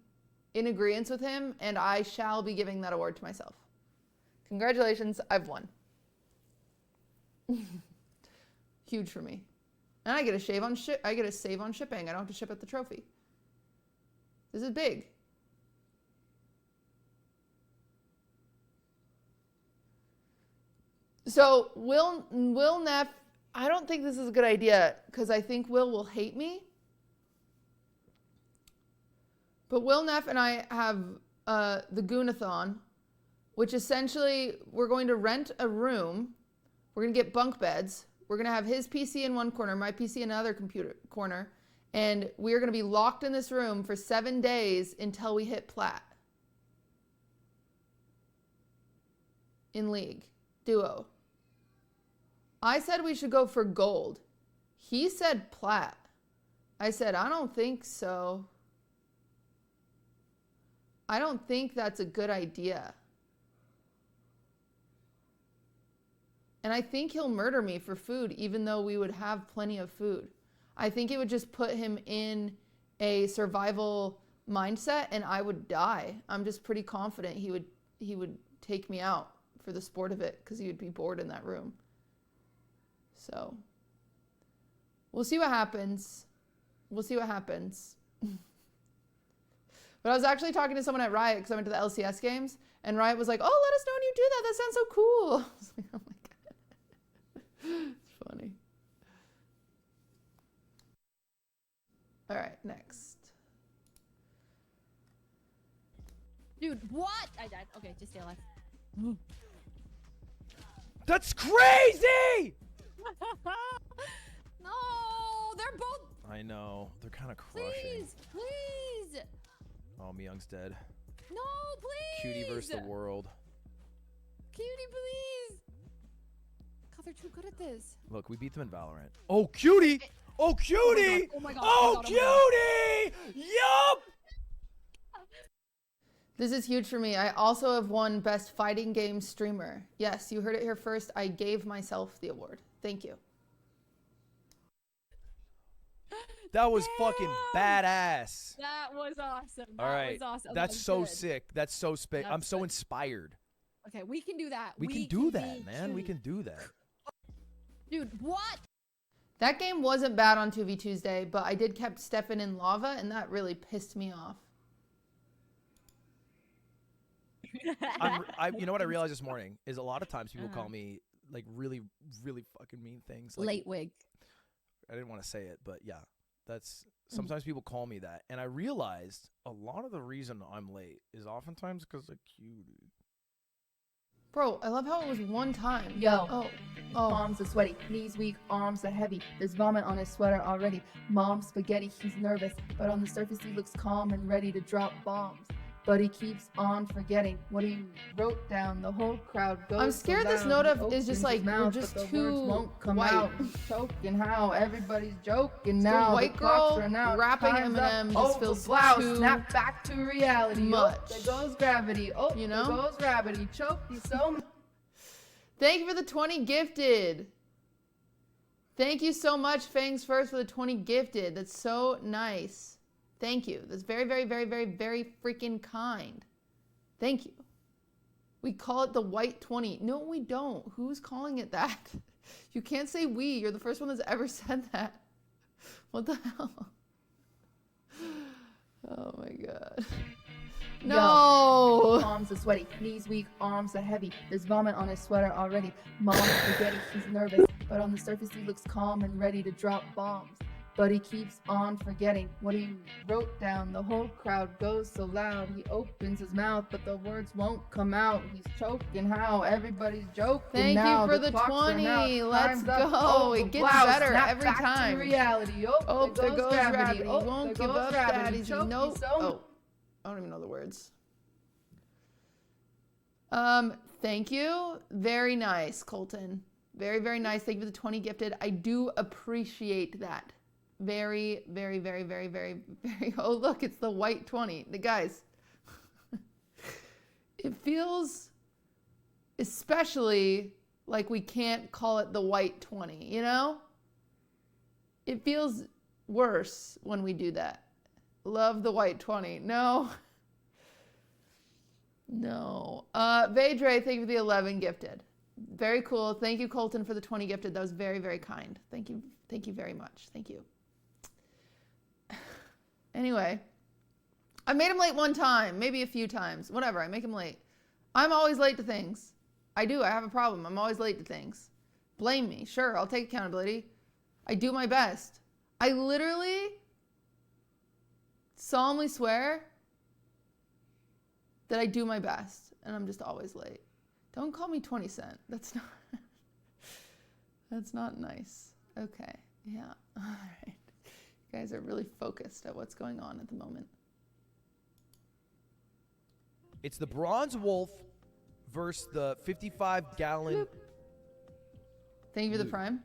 in agreement with him, and I shall be giving that award to myself. Congratulations, I've won. Huge for me. And I get a save on I get a save on shipping. I don't have to ship out the trophy. This is big. So Will Neff, I don't think this is a good idea because I think Will hate me. But Will Neff and I have the Goonathon, which essentially we're going to rent a room. We're going to get bunk beds. We're going to have his PC in one corner, my PC in another computer corner. And we're going to be locked in this room for 7 days until we hit plat. In League. Duo. I said we should go for gold. He said plat. I said, I don't think so. I don't think that's a good idea. And I think he'll murder me for food, even though we would have plenty of food. I think it would just put him in a survival mindset and I would die. I'm just pretty confident he would take me out for the sport of it because he would be bored in that room. So we'll see what happens. We'll see what happens. But I was actually talking to someone at Riot because I went to the LCS games and Riot was like, oh, let us know when you do that. That sounds so cool. I was like, oh my God. It's funny. All right, next. Dude, what? I died. Okay, just stay alive. That's crazy! No, they're both. I know. They're kind of crushing. Please, please. Oh, Myung's dead. No, please. Cutie versus the world. Cutie, please. God, they're too good at this. Look, we beat them in Valorant. Oh, Cutie! Oh, Cutie! Oh my God. Oh, Cutie! Yup! This is huge for me. I also have won Best Fighting Game Streamer. Yes, you heard it here first. I gave myself the award. Thank you. That was fucking badass. That was awesome. All right. That was awesome. That's That so was good. sick. That's so spick. I'm so good. inspired. Okay, we can do that. We can do that, be man. We cutie. can do that. Dude, what? That game wasn't bad on 2v Tuesday, but I did kept Stefan in lava, and that really pissed me off. You know what I realized this morning is a lot of times people call me like really, really fucking mean things. Like, Late wig. I didn't want to say it, but yeah, that's sometimes people call me that, and I realized a lot of the reason I'm late is oftentimes because of Cutie. Bro, I love how it was one time. Yo. Oh. Palms are sweaty, knees weak, arms are heavy. There's vomit on his sweater already. Mom's spaghetti, he's nervous, but on the surface he looks calm and ready to drop bombs. But he keeps on forgetting what he wrote down. The whole crowd goes. I'm scared so this loud, note he of is just opens like his we're mouth, just but the too words won't come white. out. He's choking how everybody's joking It's now. the white clock's girl run out. rapping Time's up. Eminem Oh, just feels the blouse, too snap back to reality. much. Oh, there goes gravity. Oh, You know? there goes gravity. Choked. He's so. Thank you for the 20 gifted. Thank you so much, Fangs First, for the 20 gifted. That's so nice. Thank you. That's very, very, very, very, very freaking kind. Thank you. We call it the white 20. No, we don't. Who's calling it that? You can't say we. You're the first one that's ever said that. What the hell? Oh my God. No. Palms are sweaty, knees weak, arms are heavy. There's vomit on his sweater already. Mom's spaghetti, he's nervous, but on the surface he looks calm and ready to drop bombs. But he keeps on forgetting what he wrote down. The whole crowd goes so loud. He opens his mouth, but the words won't come out. He's choking how everybody's joking. Thank now. you for the clock's run 20. out. Let's Time's up. go. Oh, It the gets blouse, better snap every back to time. reality. Oh, there goes gravity. Oh, Won't there give goes up, gravity. daddy's Choke, no. he's so- Oh, I don't even know the words. Thank you. Very nice, Colton. Very, very nice. Thank you for the 20 gifted. I do appreciate that. Very, very, very, very, very, very. Oh, look, it's the white 20. The guys, it feels especially like we can't call it the white 20, you know? It feels worse when we do that. Love the white 20. No. No. Vedre, thank you for the 11 gifted. Very cool. Thank you, Colton, for the 20 gifted. That was very, very kind. Thank you. Thank you very much. Thank you. Anyway, I made him late one time, maybe a few times. Whatever, I make him late. I'm always late to things. I do. I have a problem. I'm always late to things. Blame me. Sure, I'll take accountability. I do my best. I literally solemnly swear that I do my best, and I'm just always late. Don't call me 20 Cent. That's not nice. Okay. Yeah. All right. You guys are really focused at what's going on at the moment. It's the Bronze Wolf versus the 55-gallon. Thank you for the prime.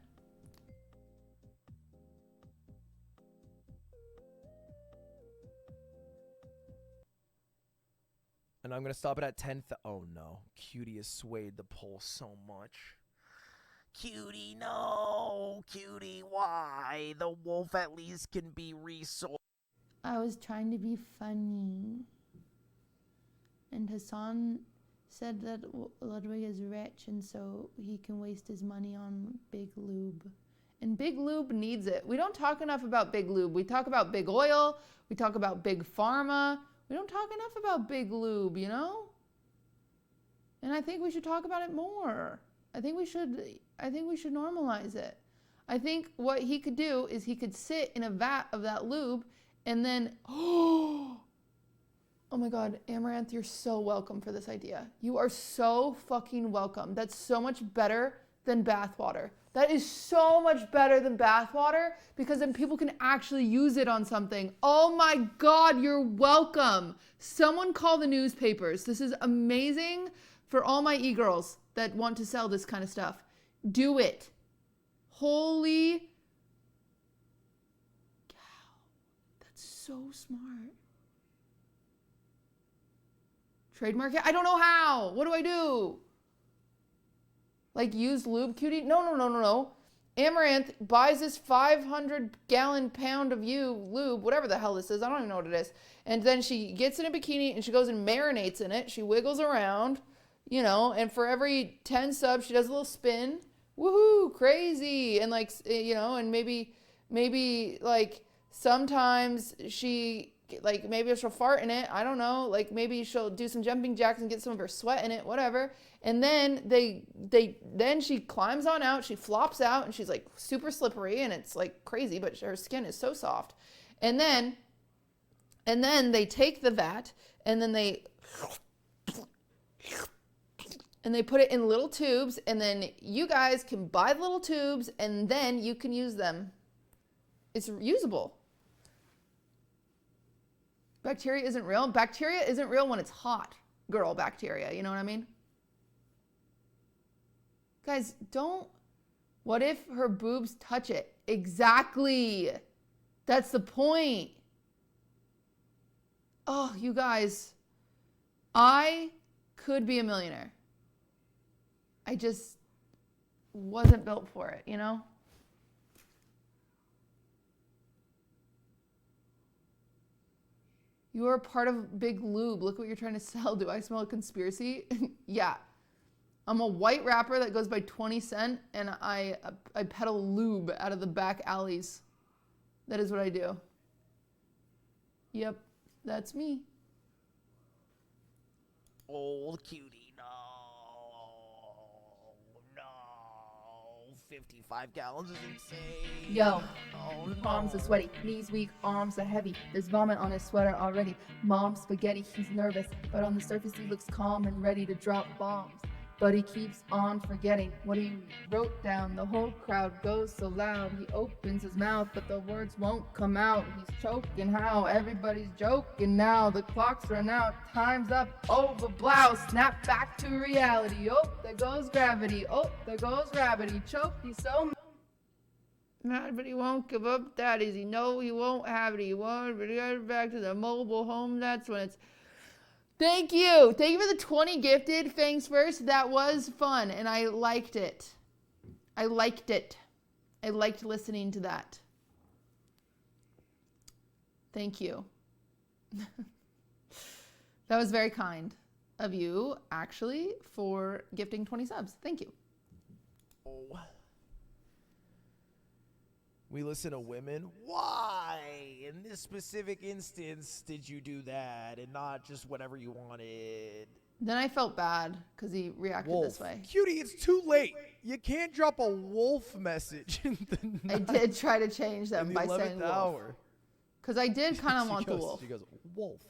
And I'm going to stop it at 10. Oh, no. Cutie has swayed the poll so much. Cutie, no. Cutie, why? The wolf at least can be resourced. I was trying to be funny. And Hassan said that Ludwig is rich and so he can waste his money on Big Lube. And Big Lube needs it. We don't talk enough about Big Lube. We talk about Big Oil. We talk about Big Pharma. We don't talk enough about Big Lube, you know? And I think we should talk about it more. I think we should normalize it. I think what he could do is he could sit in a vat of that lube and then, oh my God, Amaranth, you're so welcome for this idea. You are so fucking welcome. That's so much better than bathwater. That is so much better than bathwater because then people can actually use it on something. Oh my God, you're welcome. Someone call the newspapers. This is amazing for all my e-girls that want to sell this kind of stuff. Do it. Holy cow. That's so smart. Trademark it? I don't know how. What do I do? Like use lube, Cutie? No. Amaranth buys this 500-gallon pound of lube, whatever the hell this is. I don't even know what it is. And then she gets in a bikini and she goes and marinates in it. She wiggles around, you know, and for every 10 subs, she does a little spin. Woohoo, crazy. And like, you know, and maybe like sometimes she, like maybe she'll fart in it. I don't know. Like maybe she'll do some jumping jacks and get some of her sweat in it, whatever. And then then she climbs on out, she flops out and she's like super slippery and it's like crazy, but her skin is so soft. And then they take the vat and then they put it in little tubes and then you guys can buy the little tubes and then you can use them. It's usable. Bacteria isn't real. Bacteria isn't real when it's hot. Girl bacteria, you know what I mean? Guys, what if her boobs touch it? Exactly. That's the point. Oh, you guys, I could be a millionaire. I just wasn't built for it, you know? You are part of Big Lube. Look what you're trying to sell. Do I smell a conspiracy? Yeah. I'm a white rapper that goes by 20 Cent, and I peddle lube out of the back alleys. That is what I do. Yep, that's me. Old Cutie, no. 55 gallons is insane. Yo, Oh, no. palms are sweaty, knees weak, arms are heavy. There's vomit on his sweater already. Mom's spaghetti, he's nervous, but on the surface he looks calm and ready to drop bombs. But he keeps on forgetting what he wrote down. The whole crowd goes so loud. He opens his mouth, but the words won't come out. He's choking how everybody's joking now. The clock's run out, time's up. Over blouse, snap back to reality. Oh, there goes gravity. Oh, there goes rabbit. He choked, he's so mad, but he won't give up that easy. No, he won't have it. He won't. But he got back to the mobile home. That's when it's. Thank you. Thank you for the 20 gifted. Fangs first. That was fun, and I liked it. I liked it. I liked listening to that. Thank you. That was very kind of you, actually, for gifting 20 subs. Thank you. We listen to women. Why? In this specific instance, did you do that and not just whatever you wanted? Then I felt bad because he reacted this way. Cutie, it's too late. You can't drop a wolf message in the I did try to change them by saying wolf. hour. Because I did kind of want the wolf. She goes, wolf.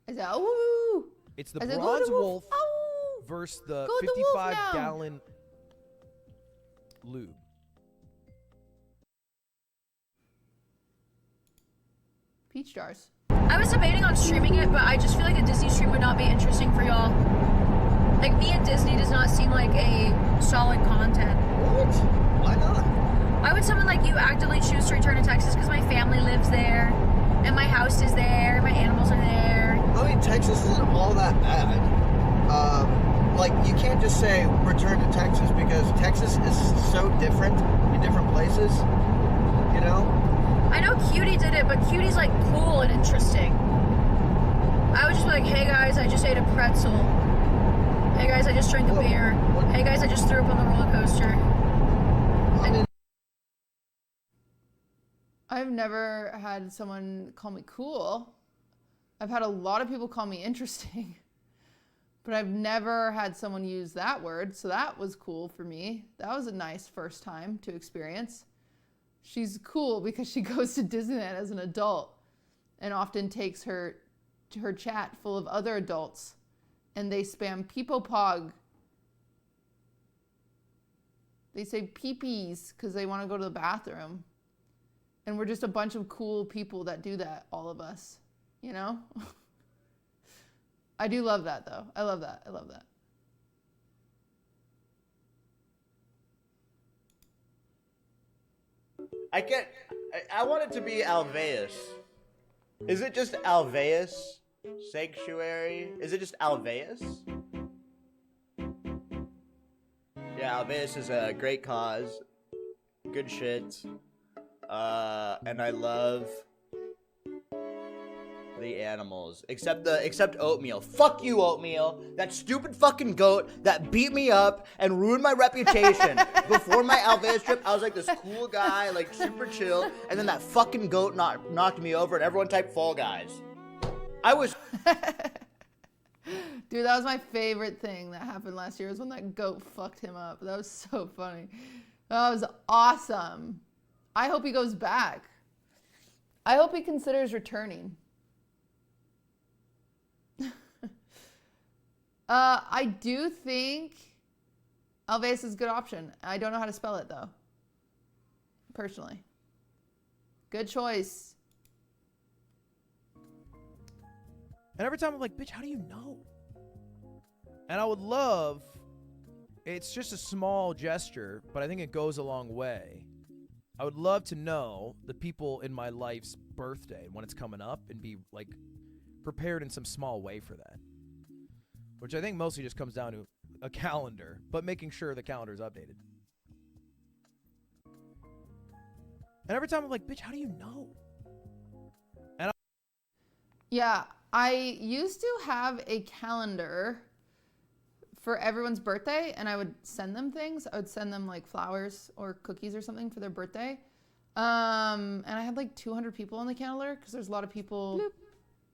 I said, ooh. It's the I said, bronze "Go to the wolf versus the Go to the wolf now." 55-gallon lube. Peach jars. I was debating on streaming it, but I just feel like a Disney stream would not be interesting for y'all. Like, me and Disney does not seem like a solid content. What? Why not? I would someone like you actively choose to return to Texas because my family lives there, and my house is there, and my animals are there. I mean, Texas isn't all that bad. Like, you can't just say return to Texas because Texas is so different in different places, you know? I know Cutie did it, but Cutie's like cool and interesting. I would just be like, hey guys, I just ate a pretzel. Hey guys, I just drank a beer. Hey guys, I just threw up on the roller coaster. I've never had someone call me cool. I've had a lot of people call me interesting. But I've never had someone use that word, so that was cool for me. That was a nice first time to experience. She's cool because she goes to Disneyland as an adult and often takes her chat full of other adults and they spam peepopog. They say peepees because they want to go to the bathroom. And we're just a bunch of cool people that do that, all of us, you know? I do love that though. I love that. I love that. I want it to be Alveus. Is it just Alveus? Sanctuary? Is it just Alveus? Yeah, Alveus is a great cause. Good shit. And I love the animals. Except Oatmeal. Fuck you, Oatmeal. That stupid fucking goat that beat me up and ruined my reputation. Before my Alveus trip, I was like this cool guy, like super chill, and then that fucking goat knocked me over and everyone typed Fall Guys. I was... Dude, that was my favorite thing that happened last year was when that goat fucked him up. That was so funny. That was awesome. I hope he goes back. I hope he considers returning. I do think Alveus is a good option. I don't know how to spell it though. Personally. Good choice. And every time I'm like, bitch, how do you know? And I would love, it's just a small gesture, but I think it goes a long way. I would love to know the people in my life's birthday when it's coming up and be like prepared in some small way for that. Which I think mostly just comes down to a calendar, but making sure the calendar is updated. And every time I'm like, bitch, how do you know? And yeah, I used to have a calendar for everyone's birthday, and I would send them things. I would send them like flowers or cookies or something for their birthday. And I had like 200 people on the calendar because there's a lot of people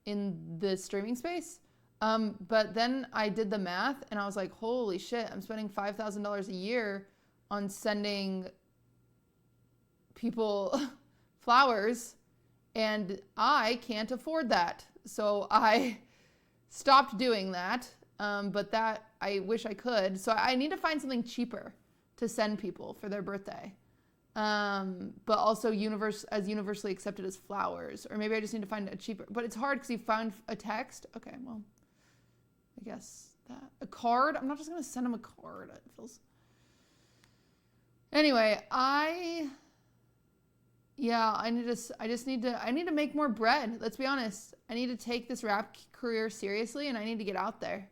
in the streaming space. But then I did the math and I was like, holy shit, I'm spending $5,000 a year on sending people flowers and I can't afford that. So I stopped doing that. But that I wish I could. So I need to find something cheaper to send people for their birthday. But also as universally accepted as flowers. Or maybe I just need to find a cheaper, but it's hard because you found a text. Okay, well, I guess that. A card? I'm not just going to send them a card. It feels... Anyway, I need to make more bread. Let's be honest. I need to take this rap career seriously and I need to get out there.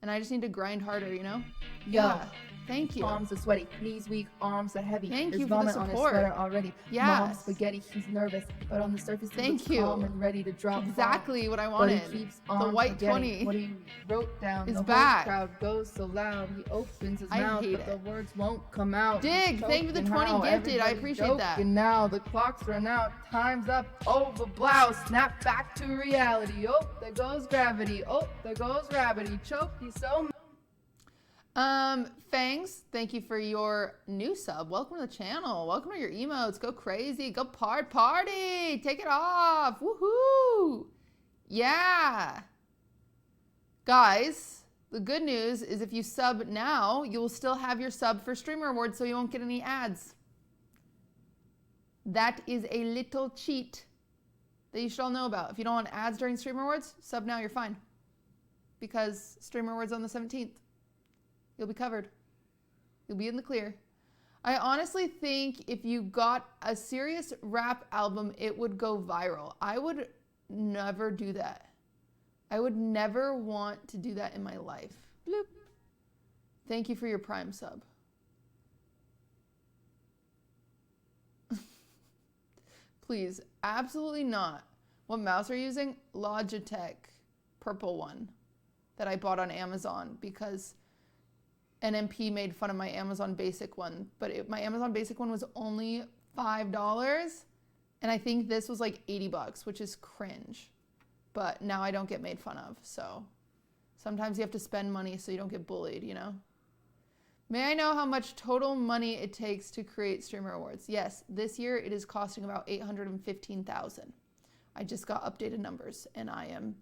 And I just need to grind harder, you know? Yo, Yeah. Thank you. Palms are sweaty, knees weak, arms are heavy. Thank There's you for the vomit on his support. sweater already. Yes. Mom's spaghetti, she's nervous, but on the surface he Thank looks you. calm and ready to drop Exactly bombs. what I But wanted. he keeps The on white forgetting 20 what he wrote down. is The back. whole crowd goes so loud, he opens his I mouth, hate but it. the words won't come out. Dig, He's thank you for the choking 20 how gifted. I everybody's appreciate that. joking now, the clock's run out, time's up. Over blouse, snap back to reality. Oh, there goes gravity. Oh, there goes rabbit. He choked, he's so. Fangs, thank you for your new sub. Welcome to the channel. Welcome to your emotes. Go crazy. Go party. Take it off. Woohoo. Yeah. Guys, the good news is if you sub now, you will still have your sub for streamer awards, so you won't get any ads. That is a little cheat that you should all know about. If you don't want ads during streamer awards, sub now, you're fine. Because streamer awards on the 17th. You'll be covered. You'll be in the clear. I honestly think if you got a serious rap album, it would go viral. I would never do that. I would never want to do that in my life. Bloop. Thank you for your Prime sub. Please, absolutely not. What mouse are you using? Logitech purple one that I bought on Amazon because NMP made fun of my Amazon Basic one, but my Amazon Basic one was only $5, and I think this was like $80, which is cringe. But now I don't get made fun of, so sometimes you have to spend money so you don't get bullied, you know? May I know how much total money it takes to create streamer awards? Yes, this year it is costing about $815,000. I just got updated numbers, and I am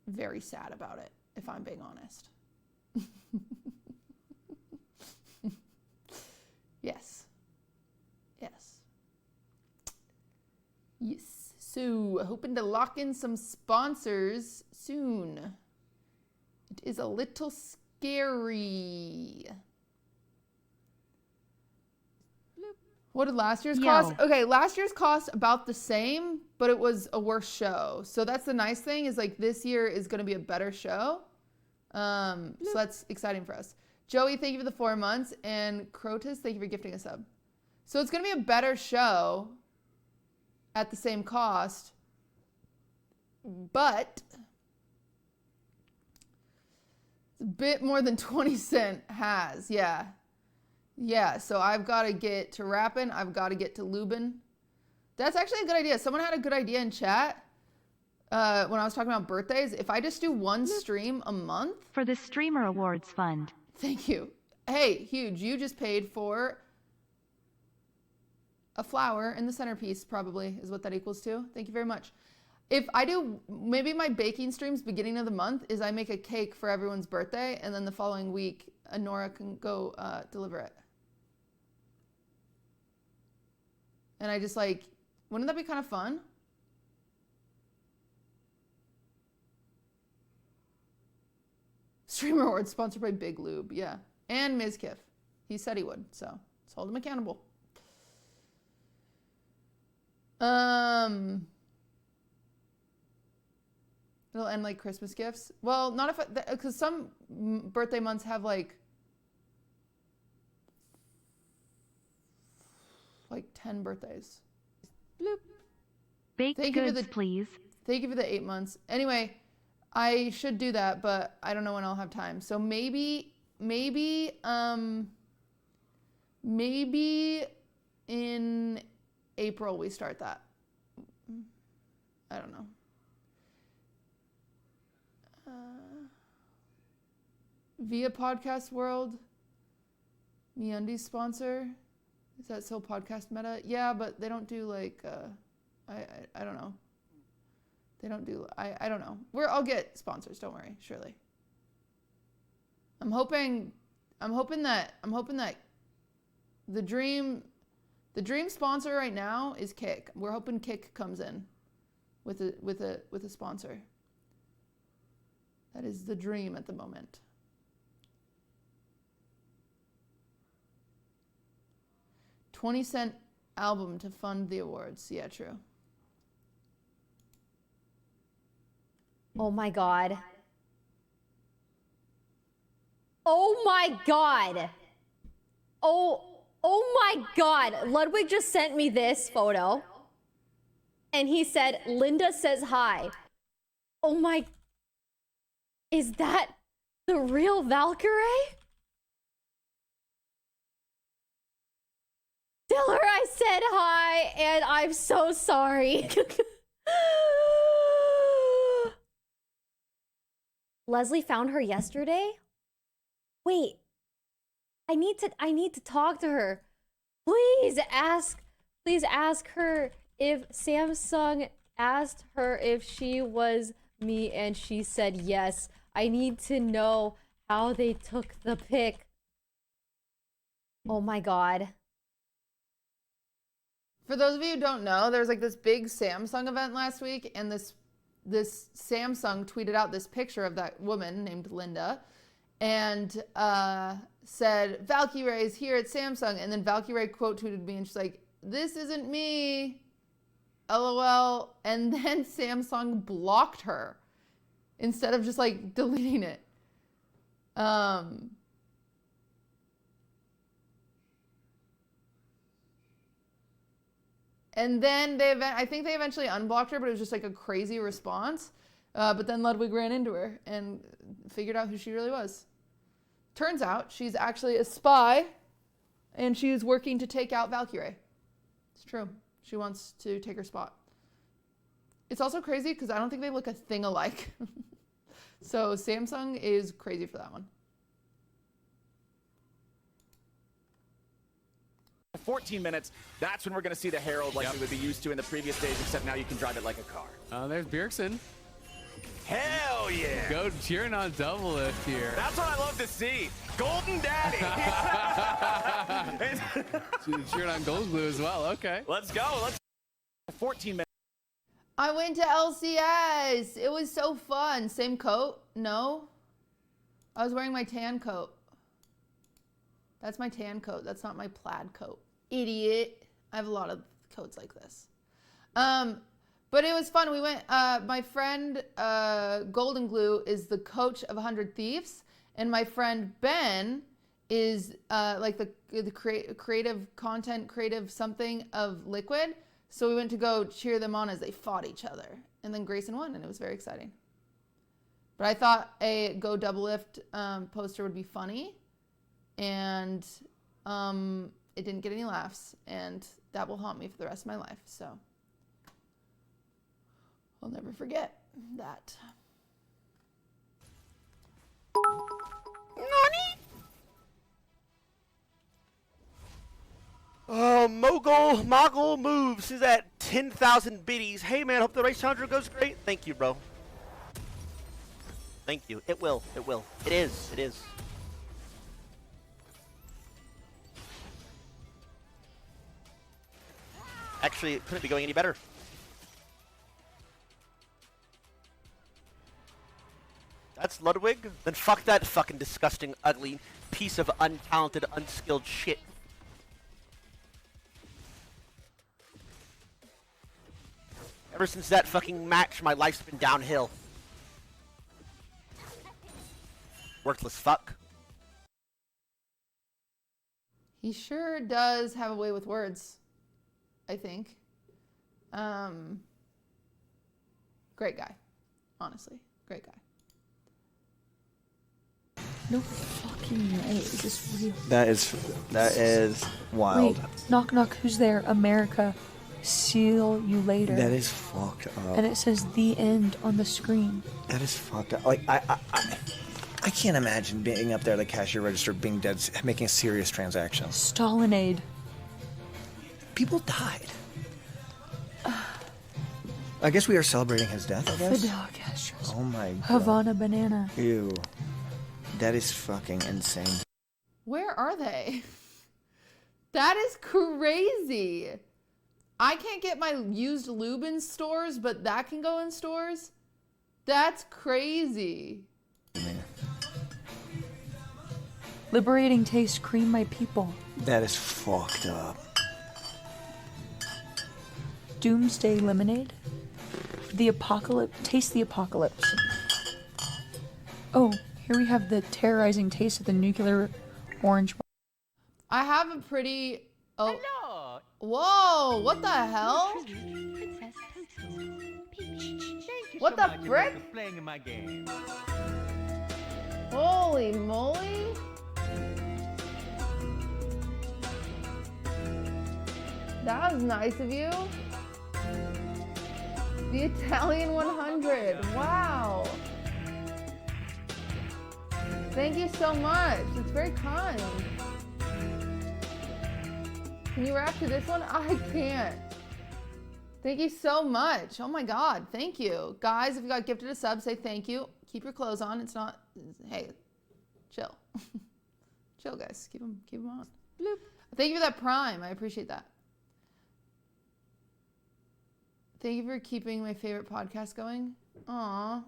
very sad about it, if I'm being honest. Yes. Yes. Yes. So, hoping to lock in some sponsors soon. It is a little scary. What did last year's cost? Okay, last year's cost about the same, but it was a worse show. So that's the nice thing is like this year is going to be a better show. So that's exciting for us. Joey, thank you for the 4 months. And Crotus, thank you for gifting a sub. So it's going to be a better show at the same cost. But it's a bit more than 20 Cent has. Yeah. Yeah, so I've got to get to rapping. I've got to get to lubin. That's actually a good idea. Someone had a good idea in chat when I was talking about birthdays. If I just do one stream a month. For the Streamer Awards Fund. Thank you. Hey, huge. You just paid for a flower in the centerpiece, probably, is what that equals to. Thank you very much. If I do, maybe my baking streams beginning of the month is I make a cake for everyone's birthday, and then the following week, Nora can go deliver it. And I just like, wouldn't that be kind of fun? Streamer Awards sponsored by Big Lube, yeah. And Ms. Kiff. He said he would, so let's hold him accountable. It'll end like Christmas gifts. Well, not if, because some birthday months have like 10 birthdays. Bloop. Baked goods, please. Thank you for the 8 months. Anyway, I should do that, but I don't know when I'll have time. So maybe in April we start that. I don't know. Via Podcast World, MeUndies sponsor. Is that still podcast meta? Yeah, but they don't do like, I don't know. They don't do, I don't know. I'll get sponsors, don't worry, surely. I'm hoping that the dream sponsor right now is Kick. We're hoping Kick comes in with a sponsor. That is the dream at the moment. $0.20 album to fund the awards. Yeah, true. Oh my god. Oh my god. Oh my God. Ludwig just sent me this photo. And he said, Linda says hi. Oh my. Is that the real Valkyrie? Tell her I said hi and I'm so sorry. Leslie found her yesterday? Wait. I need to talk to her. Please ask her if Samsung asked her if she was me and she said yes. I need to know how they took the pic. Oh my God. For those of you who don't know, there was like this big Samsung event last week, and this Samsung tweeted out this picture of that woman named Linda, and said, Valkyrie is here at Samsung. And then Valkyrie quote tweeted me, and she's like, this isn't me, LOL. And then Samsung blocked her instead of just like deleting it. And then I think they eventually unblocked her, but it was just like a crazy response. But then Ludwig ran into her and figured out who she really was. Turns out she's actually a spy, and she is working to take out Valkyrie. It's true. She wants to take her spot. It's also crazy because I don't think they look a thing alike. So Samsung is crazy for that one. 14 minutes, that's when we're going to see the Herald like we would be used to in the previous days, except now you can drive it like a car. There's Bjergsen. Hell yeah! Go cheering on double lift here. That's what I love to see. Golden Daddy. Cheering on Gold Blue as well. Okay. Let's go. 14 minutes. I went to LCS. It was so fun. Same coat? No. I was wearing my tan coat. That's my tan coat. That's not my plaid coat. Idiot. I have a lot of coats like this. But it was fun. We went, my friend Golden Glue is the coach of 100 Thieves, and my friend Ben is like the creative content, creative something of Liquid. So we went to go cheer them on as they fought each other. And then Grayson won, and it was very exciting. But I thought a Go Double Lift poster would be funny, and it didn't get any laughs, and that will haunt me for the rest of my life. So I'll never forget that. Mogul moves is at 10,000 biddies. Hey man, hope the race Chandra goes great. Thank you, bro. Thank you. It will. It will. It is. It is. Actually, it couldn't be going any better. That's Ludwig? Then fuck that fucking disgusting, ugly piece of untalented, unskilled shit. Ever since that fucking match, my life's been downhill. Worthless fuck. He sure does have a way with words, I think. Great guy. Honestly, great guy. No fucking way. Is this real? That is wild. Wait, knock knock, who's there? America. See you later. That is fucked up. And it says the end on the screen. That is fucked up. Like I can't imagine being up there at the cashier register, being dead, making serious transactions. Stalinade. People died. I guess we are celebrating his death, I guess. Fidel Castro. Oh my god. Havana banana. Ew. That is fucking insane. Where are they? That is crazy. I can't get my used lube in stores, but that can go in stores? That's crazy. Liberating taste, cream my people. That is fucked up. Doomsday lemonade. The apocalypse. Taste the apocalypse. Oh, here we have the terrorizing taste of the nuclear orange. I have a pretty. Oh. Whoa! What the hell? What the frick? Playing in my game. Holy moly! That was nice of you. The Italian 100. Wow. Thank you so much. It's very kind. Can you react to this one? I can't. Thank you so much. Oh my God. Thank you. Guys, if you got gifted a sub, say thank you. Keep your clothes on. It's not, hey, chill. Chill, guys. Keep them on. Bloop. Thank you for that Prime. I appreciate that. Thank you for keeping my favorite podcast going. Aw,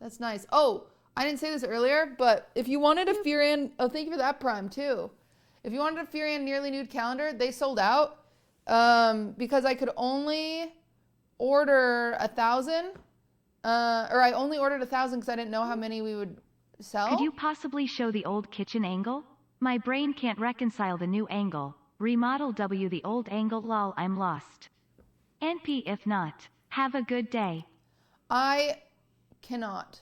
that's nice. Oh, I didn't say this earlier, but if you wanted a Furion, oh, thank you for that Prime too. If you wanted a Furion Nearly Nude calendar, they sold out because I could only order 1,000, or I only ordered 1,000 because I didn't know how many we would sell. Could you possibly show the old kitchen angle? My brain can't reconcile the new angle. Remodel W the old angle, lol, I'm lost. NP if not. Have a good day. I cannot.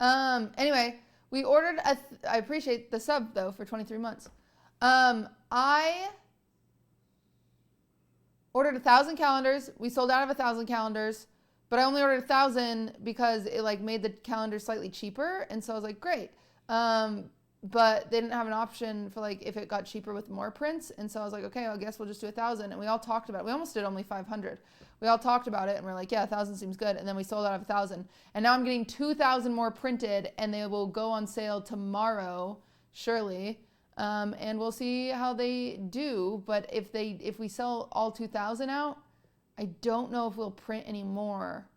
Anyway, we ordered I appreciate the sub though for 23 months. I ordered 1,000 calendars. We sold out of 1,000 calendars, but I only ordered 1,000 because it like made the calendar slightly cheaper. And so I was like, great. But they didn't have an option for like if it got cheaper with more prints. And so I was like, okay, I guess we'll just do 1,000. And we all talked about it. We almost did only 500. We all talked about it and we're like, yeah, 1,000 seems good. And then we sold out of 1,000. And now I'm getting 2,000 more printed and they will go on sale tomorrow, surely. And we'll see how they do. But if we sell all 2,000 out, I don't know if we'll print any more.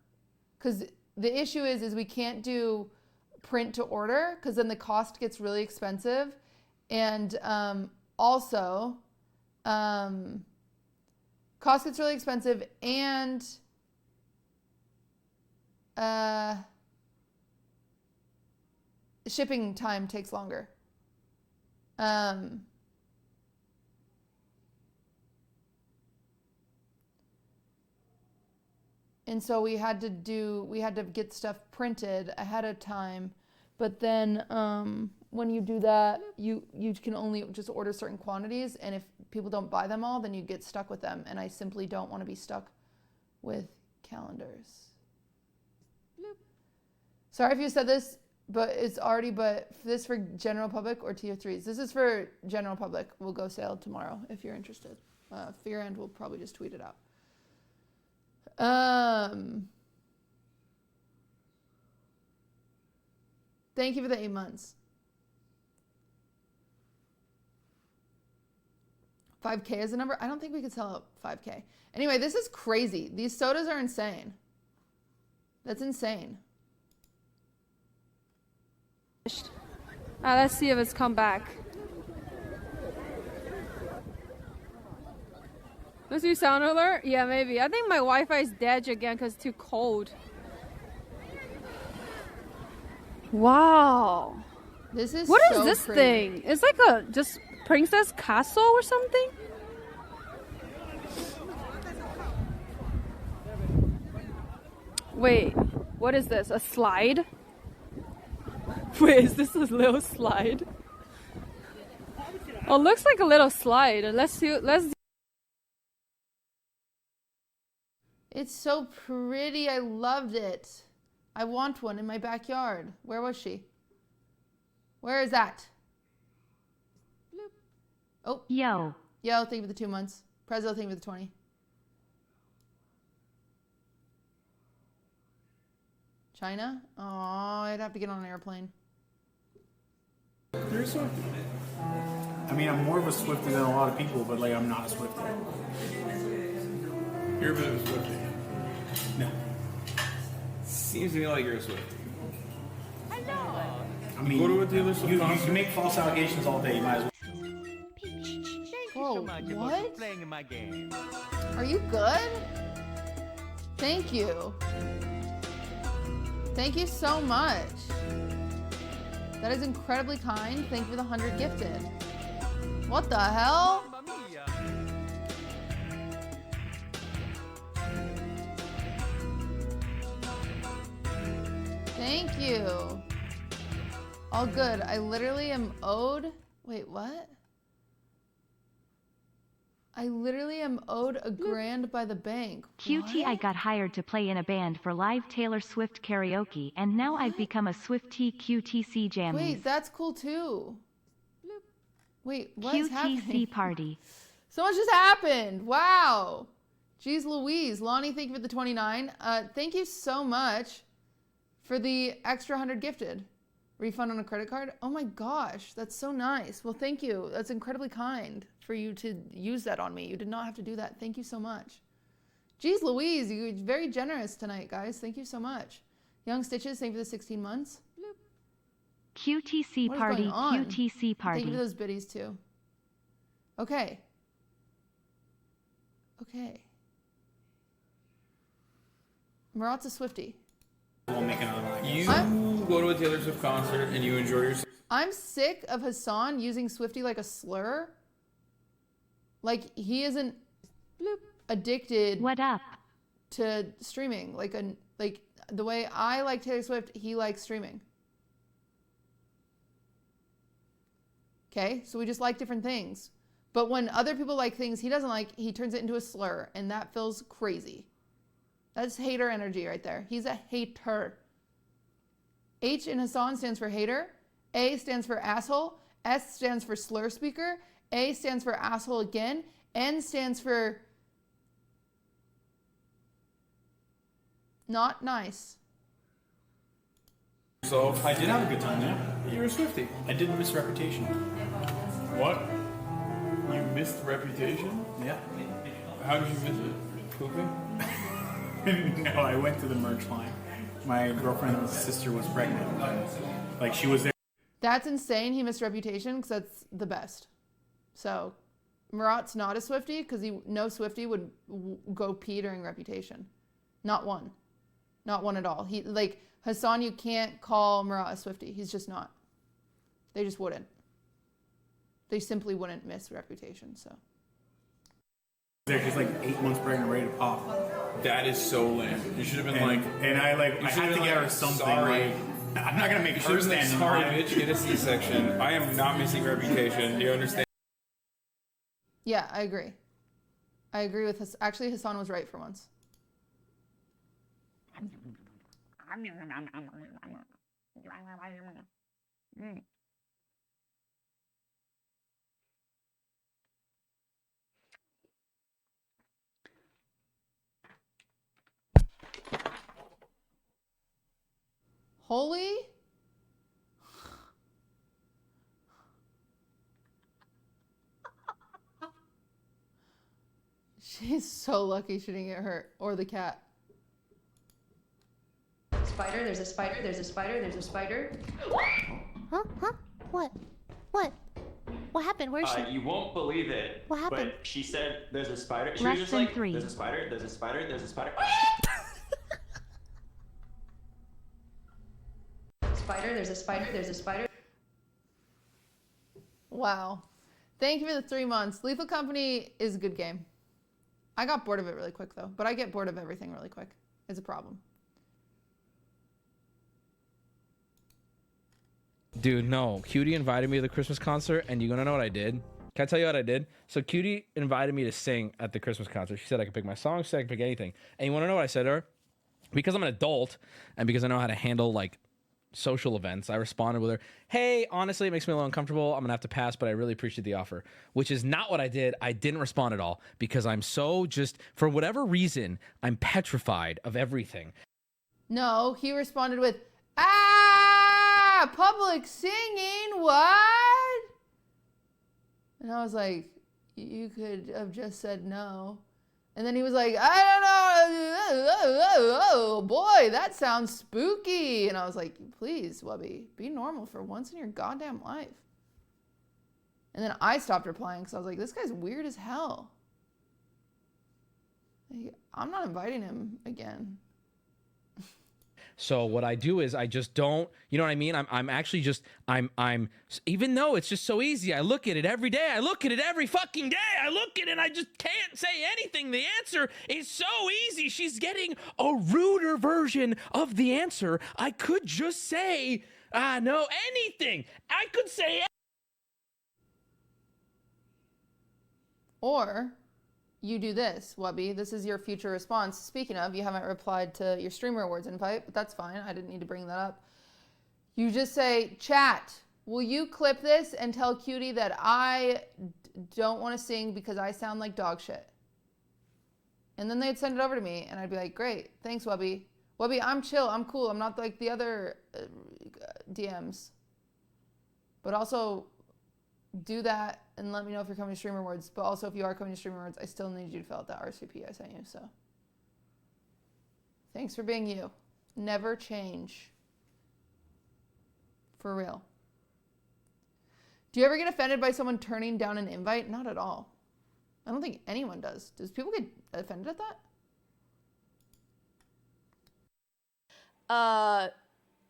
Because the issue is we can't do print to order because then the cost gets really expensive. And also, cost gets really expensive and shipping time takes longer. And so we had to get stuff printed ahead of time. But then when you do that, you can only just order certain quantities. And if people don't buy them all, then you get stuck with them. And I simply don't want to be stuck with calendars. Bloop. Sorry if you said this, but it's already, but this for general public or tier 3s? This is for general public. We'll go sale tomorrow if you're interested. Fear End will probably just tweet it out. Thank you for the 8 months. 5K is the number? I don't think we could sell out 5K. Anyway, this is crazy. These sodas are insane. That's insane. Let's see if it's come back. Let's do sound alert? Yeah, maybe. I think my Wi-Fi is dead again because it's too cold. Wow. This is What so is this crazy. thing? It's like a just princess castle or something? Wait, what is this? A slide? Wait, is this a little slide? Oh, looks like a little slide. Let's do. It's so pretty. I loved it. I want one in my backyard. Where was she? Where is that? Bloop. Oh. Yo. Yo, thank you for the 2 months. Prezzo, thank you for the 20. China? Oh, I'd have to get on an airplane. You're a Swiftie. I mean, I'm more of a Swiftie than a lot of people, but like, I'm not a Swiftie. You're a bit of a Swiftie. No. Seems to me like you're a Swiftie. I mean, go to a Taylor Swift you concert? make false allegations all day. You might as well. Whoa, what? Playing in my game. Are you good? Thank you. Thank you so much. That is incredibly kind. Thank you for the 100 gifted. What the hell? Thank you. All good. I literally am owed. Wait, what? I literally am owed $1,000 by the bank. QT, I got hired to play in a band for live Taylor Swift karaoke, and now I've become a Swiftie QTC jammies. Wait, that's cool too. Wait, what's happening? QTC party. So much just happened. Wow. Jeez Louise. Lonnie, thank you for the 29. Thank you so much for the extra 100 gifted. Refund on a credit card? Oh my gosh, that's so nice. Well, thank you. That's incredibly kind for you to use that on me. You did not have to do that. Thank you so much. Jeez Louise, you're very generous tonight, guys. Thank you so much. Young Stitches, thank you for the 16 months. QTC What is party, going on? QTC party. Thank you for those biddies too. Okay. Okay. Murat's a Swiftie. We'll make another one. You go to a Taylor Swift concert and you enjoy yourself. I'm sick of Hassan using Swiftie like a slur. Like, he isn't addicted to streaming. Like the way I like Taylor Swift, he likes streaming. Okay, so we just like different things. But when other people like things he doesn't like, he turns it into a slur, and that feels crazy. That's hater energy right there. He's a hater. H in Hassan stands for hater. A stands for asshole. S stands for slur speaker. A stands for asshole again. N stands for not nice. So I did have a good time, yeah. You're a Swiftie. I did miss Reputation. What? You missed Reputation? Yeah. How did you miss it? Pooping? No, I went to the merch line. My girlfriend's sister was pregnant. Like, she was there. That's insane. He missed Reputation because that's the best. So Murat's not a Swiftie because no Swiftie would go pee during Reputation. Not one. Not one at all. He, like, Hassan, you can't call Murat a Swiftie. He's just not. They just wouldn't. They simply wouldn't miss Reputation, so. She's like 8 months pregnant, ready to pop. That is so lame. You should have been I had to get her something. Sorry. Like, I'm not gonna make her stand in sorry, line. bitch, get a C-section. I am not missing Reputation. Do you understand? Yeah, I agree. I agree with Hassan. Actually, Hassan was right for once. Holy? She's so lucky she didn't get hurt. Or the cat. Spider, there's a spider, there's a spider, there's a spider. Huh? What? What? What happened? Where's she? You won't believe it. What happened? But she said there's a spider. She Less was just than like, 3. there's a spider, there's a spider, there's a spider. Spider, there's a spider, there's a spider. Wow. Thank you for the 3 months. Lethal Company is a good game. I got bored of it really quick though, but I get bored of everything really quick. It's a problem. Dude, no. Cutie invited me to the Christmas concert, and you gonna know what I did? Can I tell you what I did? So Cutie invited me to sing at the Christmas concert. She said I could pick my song, she said I could pick anything. And you wanna know what I said to her? Because I'm an adult, and because I know how to handle, like, social events, I responded with her, hey, honestly, it makes me a little uncomfortable. I'm gonna have to pass, but I really appreciate the offer. Which is not what I did. I didn't respond at all because I'm so just, for whatever reason, I'm petrified of everything. No, he responded with, public singing, what? And I was like, you could have just said no. And then he was like, I don't know, oh boy, that sounds spooky. And I was like, please, Wubby, be normal for once in your goddamn life. And then I stopped replying because I was like, this guy's weird as hell. Like, I'm not inviting him again. So what I do is I just don't, you know what I mean? I'm actually just, even though it's just so easy, I look at it every day. I look at it every fucking day. I look at it and I just can't say anything. The answer is so easy. She's getting a ruder version of the answer. I could just say, no, anything. I could say Or you do this, Wubby. This is your future response. Speaking of, you haven't replied to your Streamer Awards invite, but that's fine. I didn't need to bring that up. You just say, chat, will you clip this and tell Cutie that I don't want to sing because I sound like dog shit? And then they'd send it over to me, and I'd be like, great, thanks, Wubby. Wubby, I'm chill, I'm cool. I'm not like the other DMs. But also, do that and let me know if you're coming to Streamer Awards. But also, if you are coming to Streamer Awards, I still need you to fill out that RSVP I sent you. So, thanks for being you. Never change. For real. Do you ever get offended by someone turning down an invite? Not at all. I don't think anyone does. Does people get offended at that? I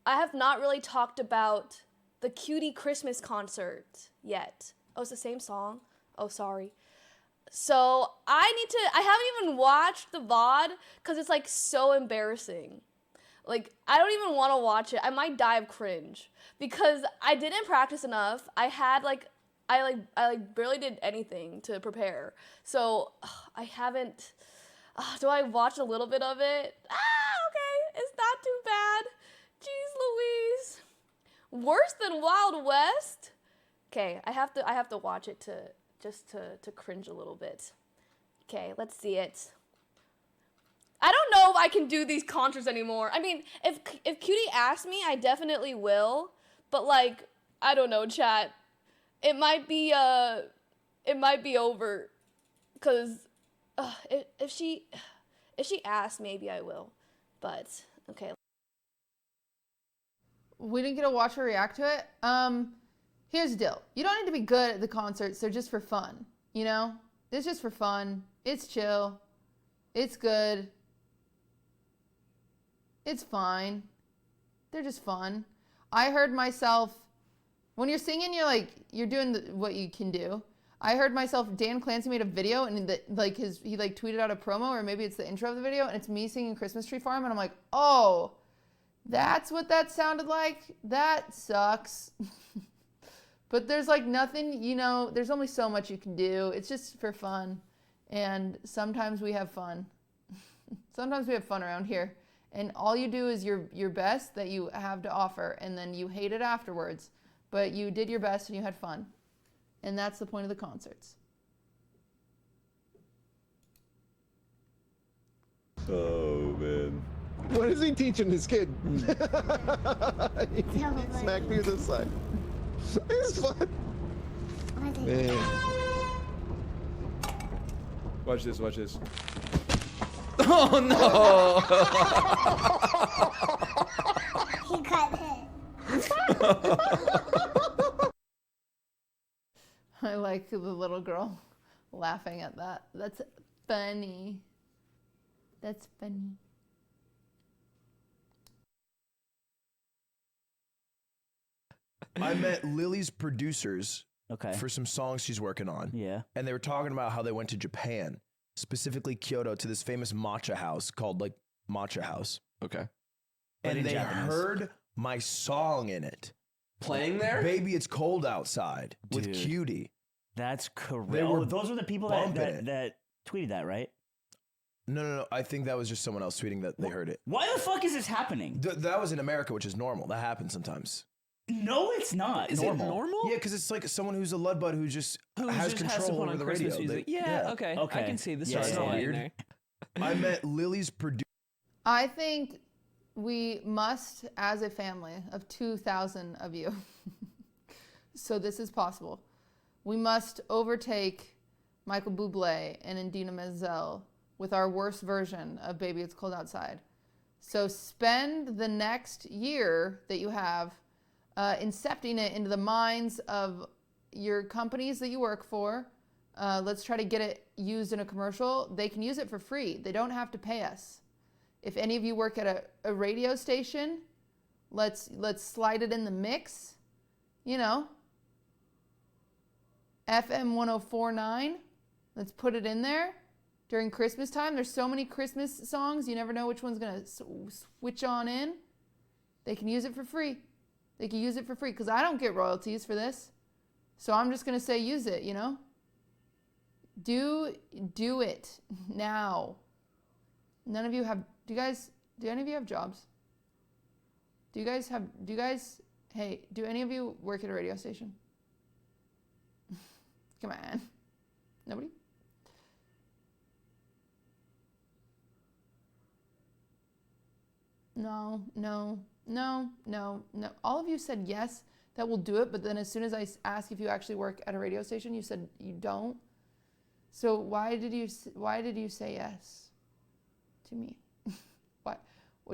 have not really talked about the Cutie Christmas concert yet. Oh, it's the same song? Oh, sorry. So I haven't even watched the VOD because it's like so embarrassing. Like, I don't even want to watch it. I might die of cringe because I didn't practice enough. I barely did anything to prepare. So I haven't, do I watch a little bit of it? Okay, it's not too bad. Jeez Louise. Worse than Wild West? Okay, I have to watch it to cringe a little bit. Okay, let's see it. I don't know if I can do these concerts anymore. I mean, if Cutie asks me, I definitely will. But like, I don't know, chat. It might be over, cause if she asks, maybe I will. But okay. We didn't get to watch her react to it. Here's the deal. You don't need to be good at the concerts. They're just for fun, you know? It's just for fun. It's chill. It's good. It's fine. They're just fun. I heard myself, when you're singing, you're doing what you can do. I heard myself, Dan Clancy made a video and he tweeted out a promo, or maybe it's the intro of the video, and it's me singing Christmas Tree Farm, and I'm like, oh, that's what that sounded like? That sucks. But there's like nothing, there's only so much you can do. It's just for fun. And sometimes we have fun. Sometimes we have fun around here. And all you do is your best that you have to offer, and then you hate it afterwards. But you did your best and you had fun. And that's the point of the concerts. Oh, man. What is he teaching this kid? He smacked me this side. It's fun. Man. Watch this, watch this. Oh no! He got hit. I like the little girl laughing at that. That's funny. That's funny. I met Lily's producers for some songs she's working on. Yeah. And they were talking about how they went to Japan, specifically Kyoto, to this famous matcha house called like Matcha House. Okay. And they heard my song in it. Playing there? Baby, It's Cold Outside with Cutie. That's correct. They were those are the people that tweeted that, right? No. I think that was just someone else tweeting that they heard it. Why the fuck is this happening? That was in America, which is normal. That happens sometimes. No, it's not. Is it normal? Yeah, because it's like someone who's a Ludbud who just has control over the radio. Yeah, okay. I can see this. It's not weird. I met Lily's producer. I think we must, as a family of 2,000 of you, so this is possible, we must overtake Michael Bublé and Indina Menzel with our worst version of Baby It's Cold Outside. So spend the next year that you have incepting it into the minds of your companies that you work for. Let's try to get it used in a commercial. They can use it for free. They don't have to pay us. If any of you work at a radio station, let's slide it in the mix. You know, FM 1049. Let's put it in there during Christmas time. There's so many Christmas songs. You never know which one's going to switch on in. They can use it for free. They can use it for free because I don't get royalties for this. So I'm just going to say use it, you know? Do it now. None of you have, do any of you have jobs? Do any of you work at a radio station? Come on. Nobody? No. All of you said yes, that will do it, but then as soon as I ask if you actually work at a radio station, you said you don't. So why did you say yes to me? What?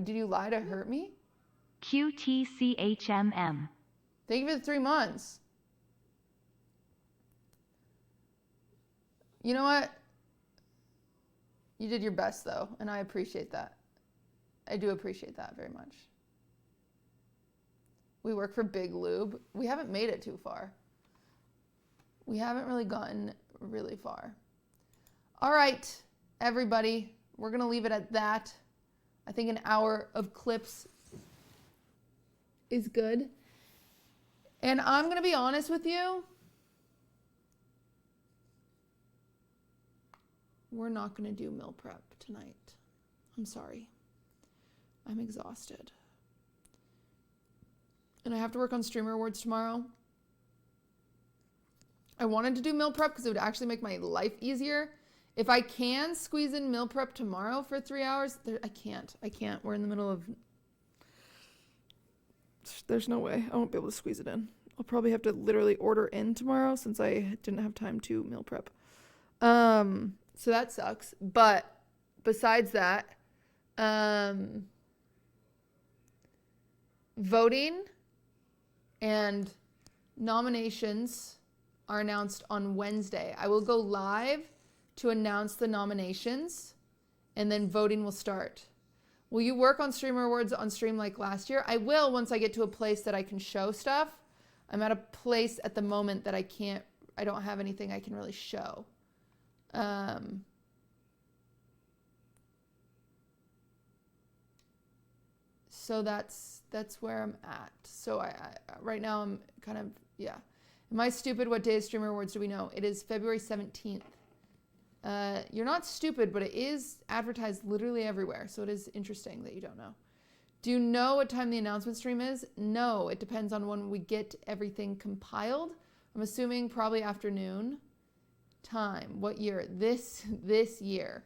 Did you lie to hurt me? QTCHMM. Thank you for the 3 months. You know what? You did your best though, and I appreciate that. I do appreciate that very much. We work for Big Lube. We haven't made it too far. We haven't really gotten really far. All right, everybody. We're going to leave it at that. I think an hour of clips is good. And I'm going to be honest with you. We're not going to do meal prep tonight. I'm sorry. I'm exhausted. And I have to work on Streamer Awards tomorrow. I wanted to do meal prep because it would actually make my life easier. If I can squeeze in meal prep tomorrow for 3 hours, I can't. We're in the middle of... There's no way. I won't be able to squeeze it in. I'll probably have to literally order in tomorrow since I didn't have time to meal prep. So that sucks. But besides that, voting and nominations are announced on Wednesday. I will go live to announce the nominations, and then voting will start. Will you work on Streamer Awards on stream like last year? I will once I get to a place that I can show stuff. I'm at a place at the moment that I don't have anything I can really show. So that's where I'm at. So I right now I'm kind of, yeah. Am I stupid? What day is Streamer Awards do we know? It is February 17th. You're not stupid, but it is advertised literally everywhere. So it is interesting that you don't know. Do you know what time the announcement stream is? No, it depends on when we get everything compiled. I'm assuming probably afternoon time. What year? This year.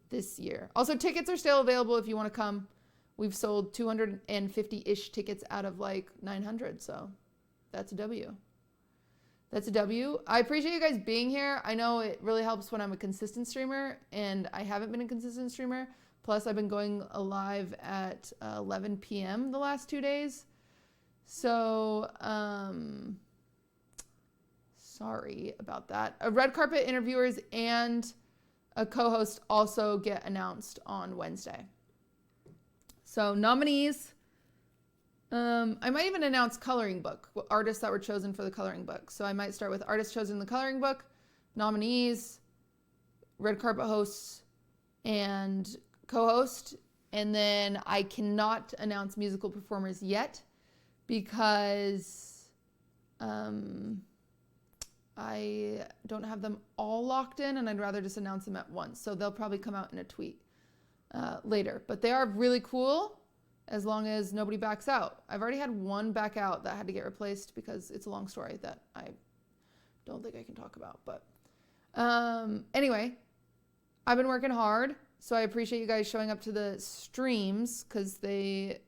This year. Also, tickets are still available if you want to come. We've sold 250-ish tickets out of like 900, so that's a W. That's a W. I appreciate you guys being here. I know it really helps when I'm a consistent streamer, and I haven't been a consistent streamer. Plus, I've been going live at 11 p.m. the last 2 days. So, sorry about that. Red carpet interviewers and a co-host also get announced on Wednesday. So nominees, I might even announce coloring book, artists that were chosen for the coloring book. So I might start with artists chosen in the coloring book, nominees, red carpet hosts, and co-host. And then I cannot announce musical performers yet because I don't have them all locked in, and I'd rather just announce them at once. So they'll probably come out in a tweet later. But they are really cool as long as nobody backs out. I've already had one back out that had to get replaced because it's a long story that I don't think I can talk about. But anyway, I've been working hard. So I appreciate you guys showing up to the streams because I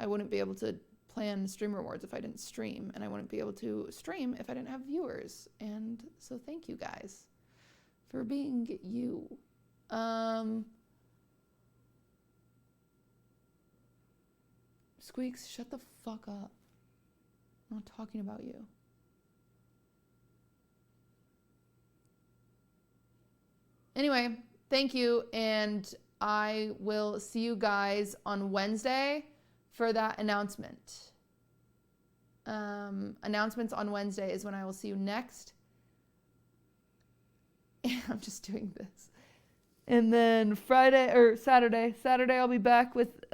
wouldn't be able to plan Streamer Awards if I didn't stream, and I wouldn't be able to stream if I didn't have viewers. And so thank you guys for being you. Squeaks, shut the fuck up. I'm not talking about you. Anyway, thank you, and I will see you guys on Wednesday for that announcement. Announcements on Wednesday is when I will see you next. I'm just doing this. And then Saturday I'll be back with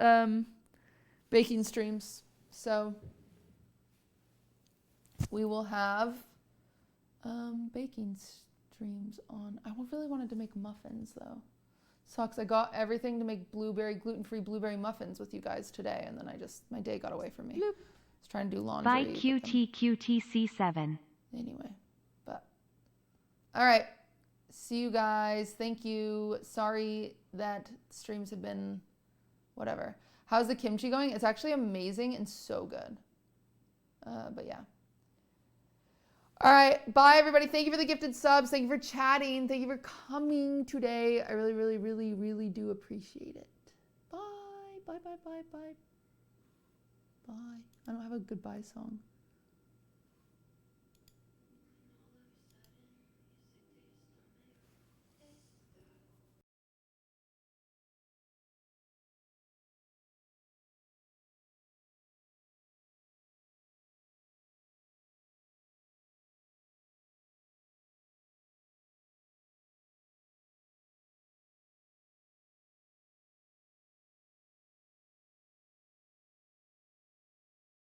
baking streams. So we will have baking streams on. I really wanted to make muffins though. Sucks. I got everything to make gluten-free blueberry muffins with you guys today, and then my day got away from me. I was trying to do laundry. By QTCC7. Anyway, all right. See you guys. Thank you. Sorry that streams have been whatever. How's the kimchi going? It's actually amazing and so good. But yeah. All right. Bye, everybody. Thank you for the gifted subs. Thank you for chatting. Thank you for coming today. I really, really, really, really do appreciate it. Bye. Bye, bye, bye, bye. Bye. I don't have a goodbye song.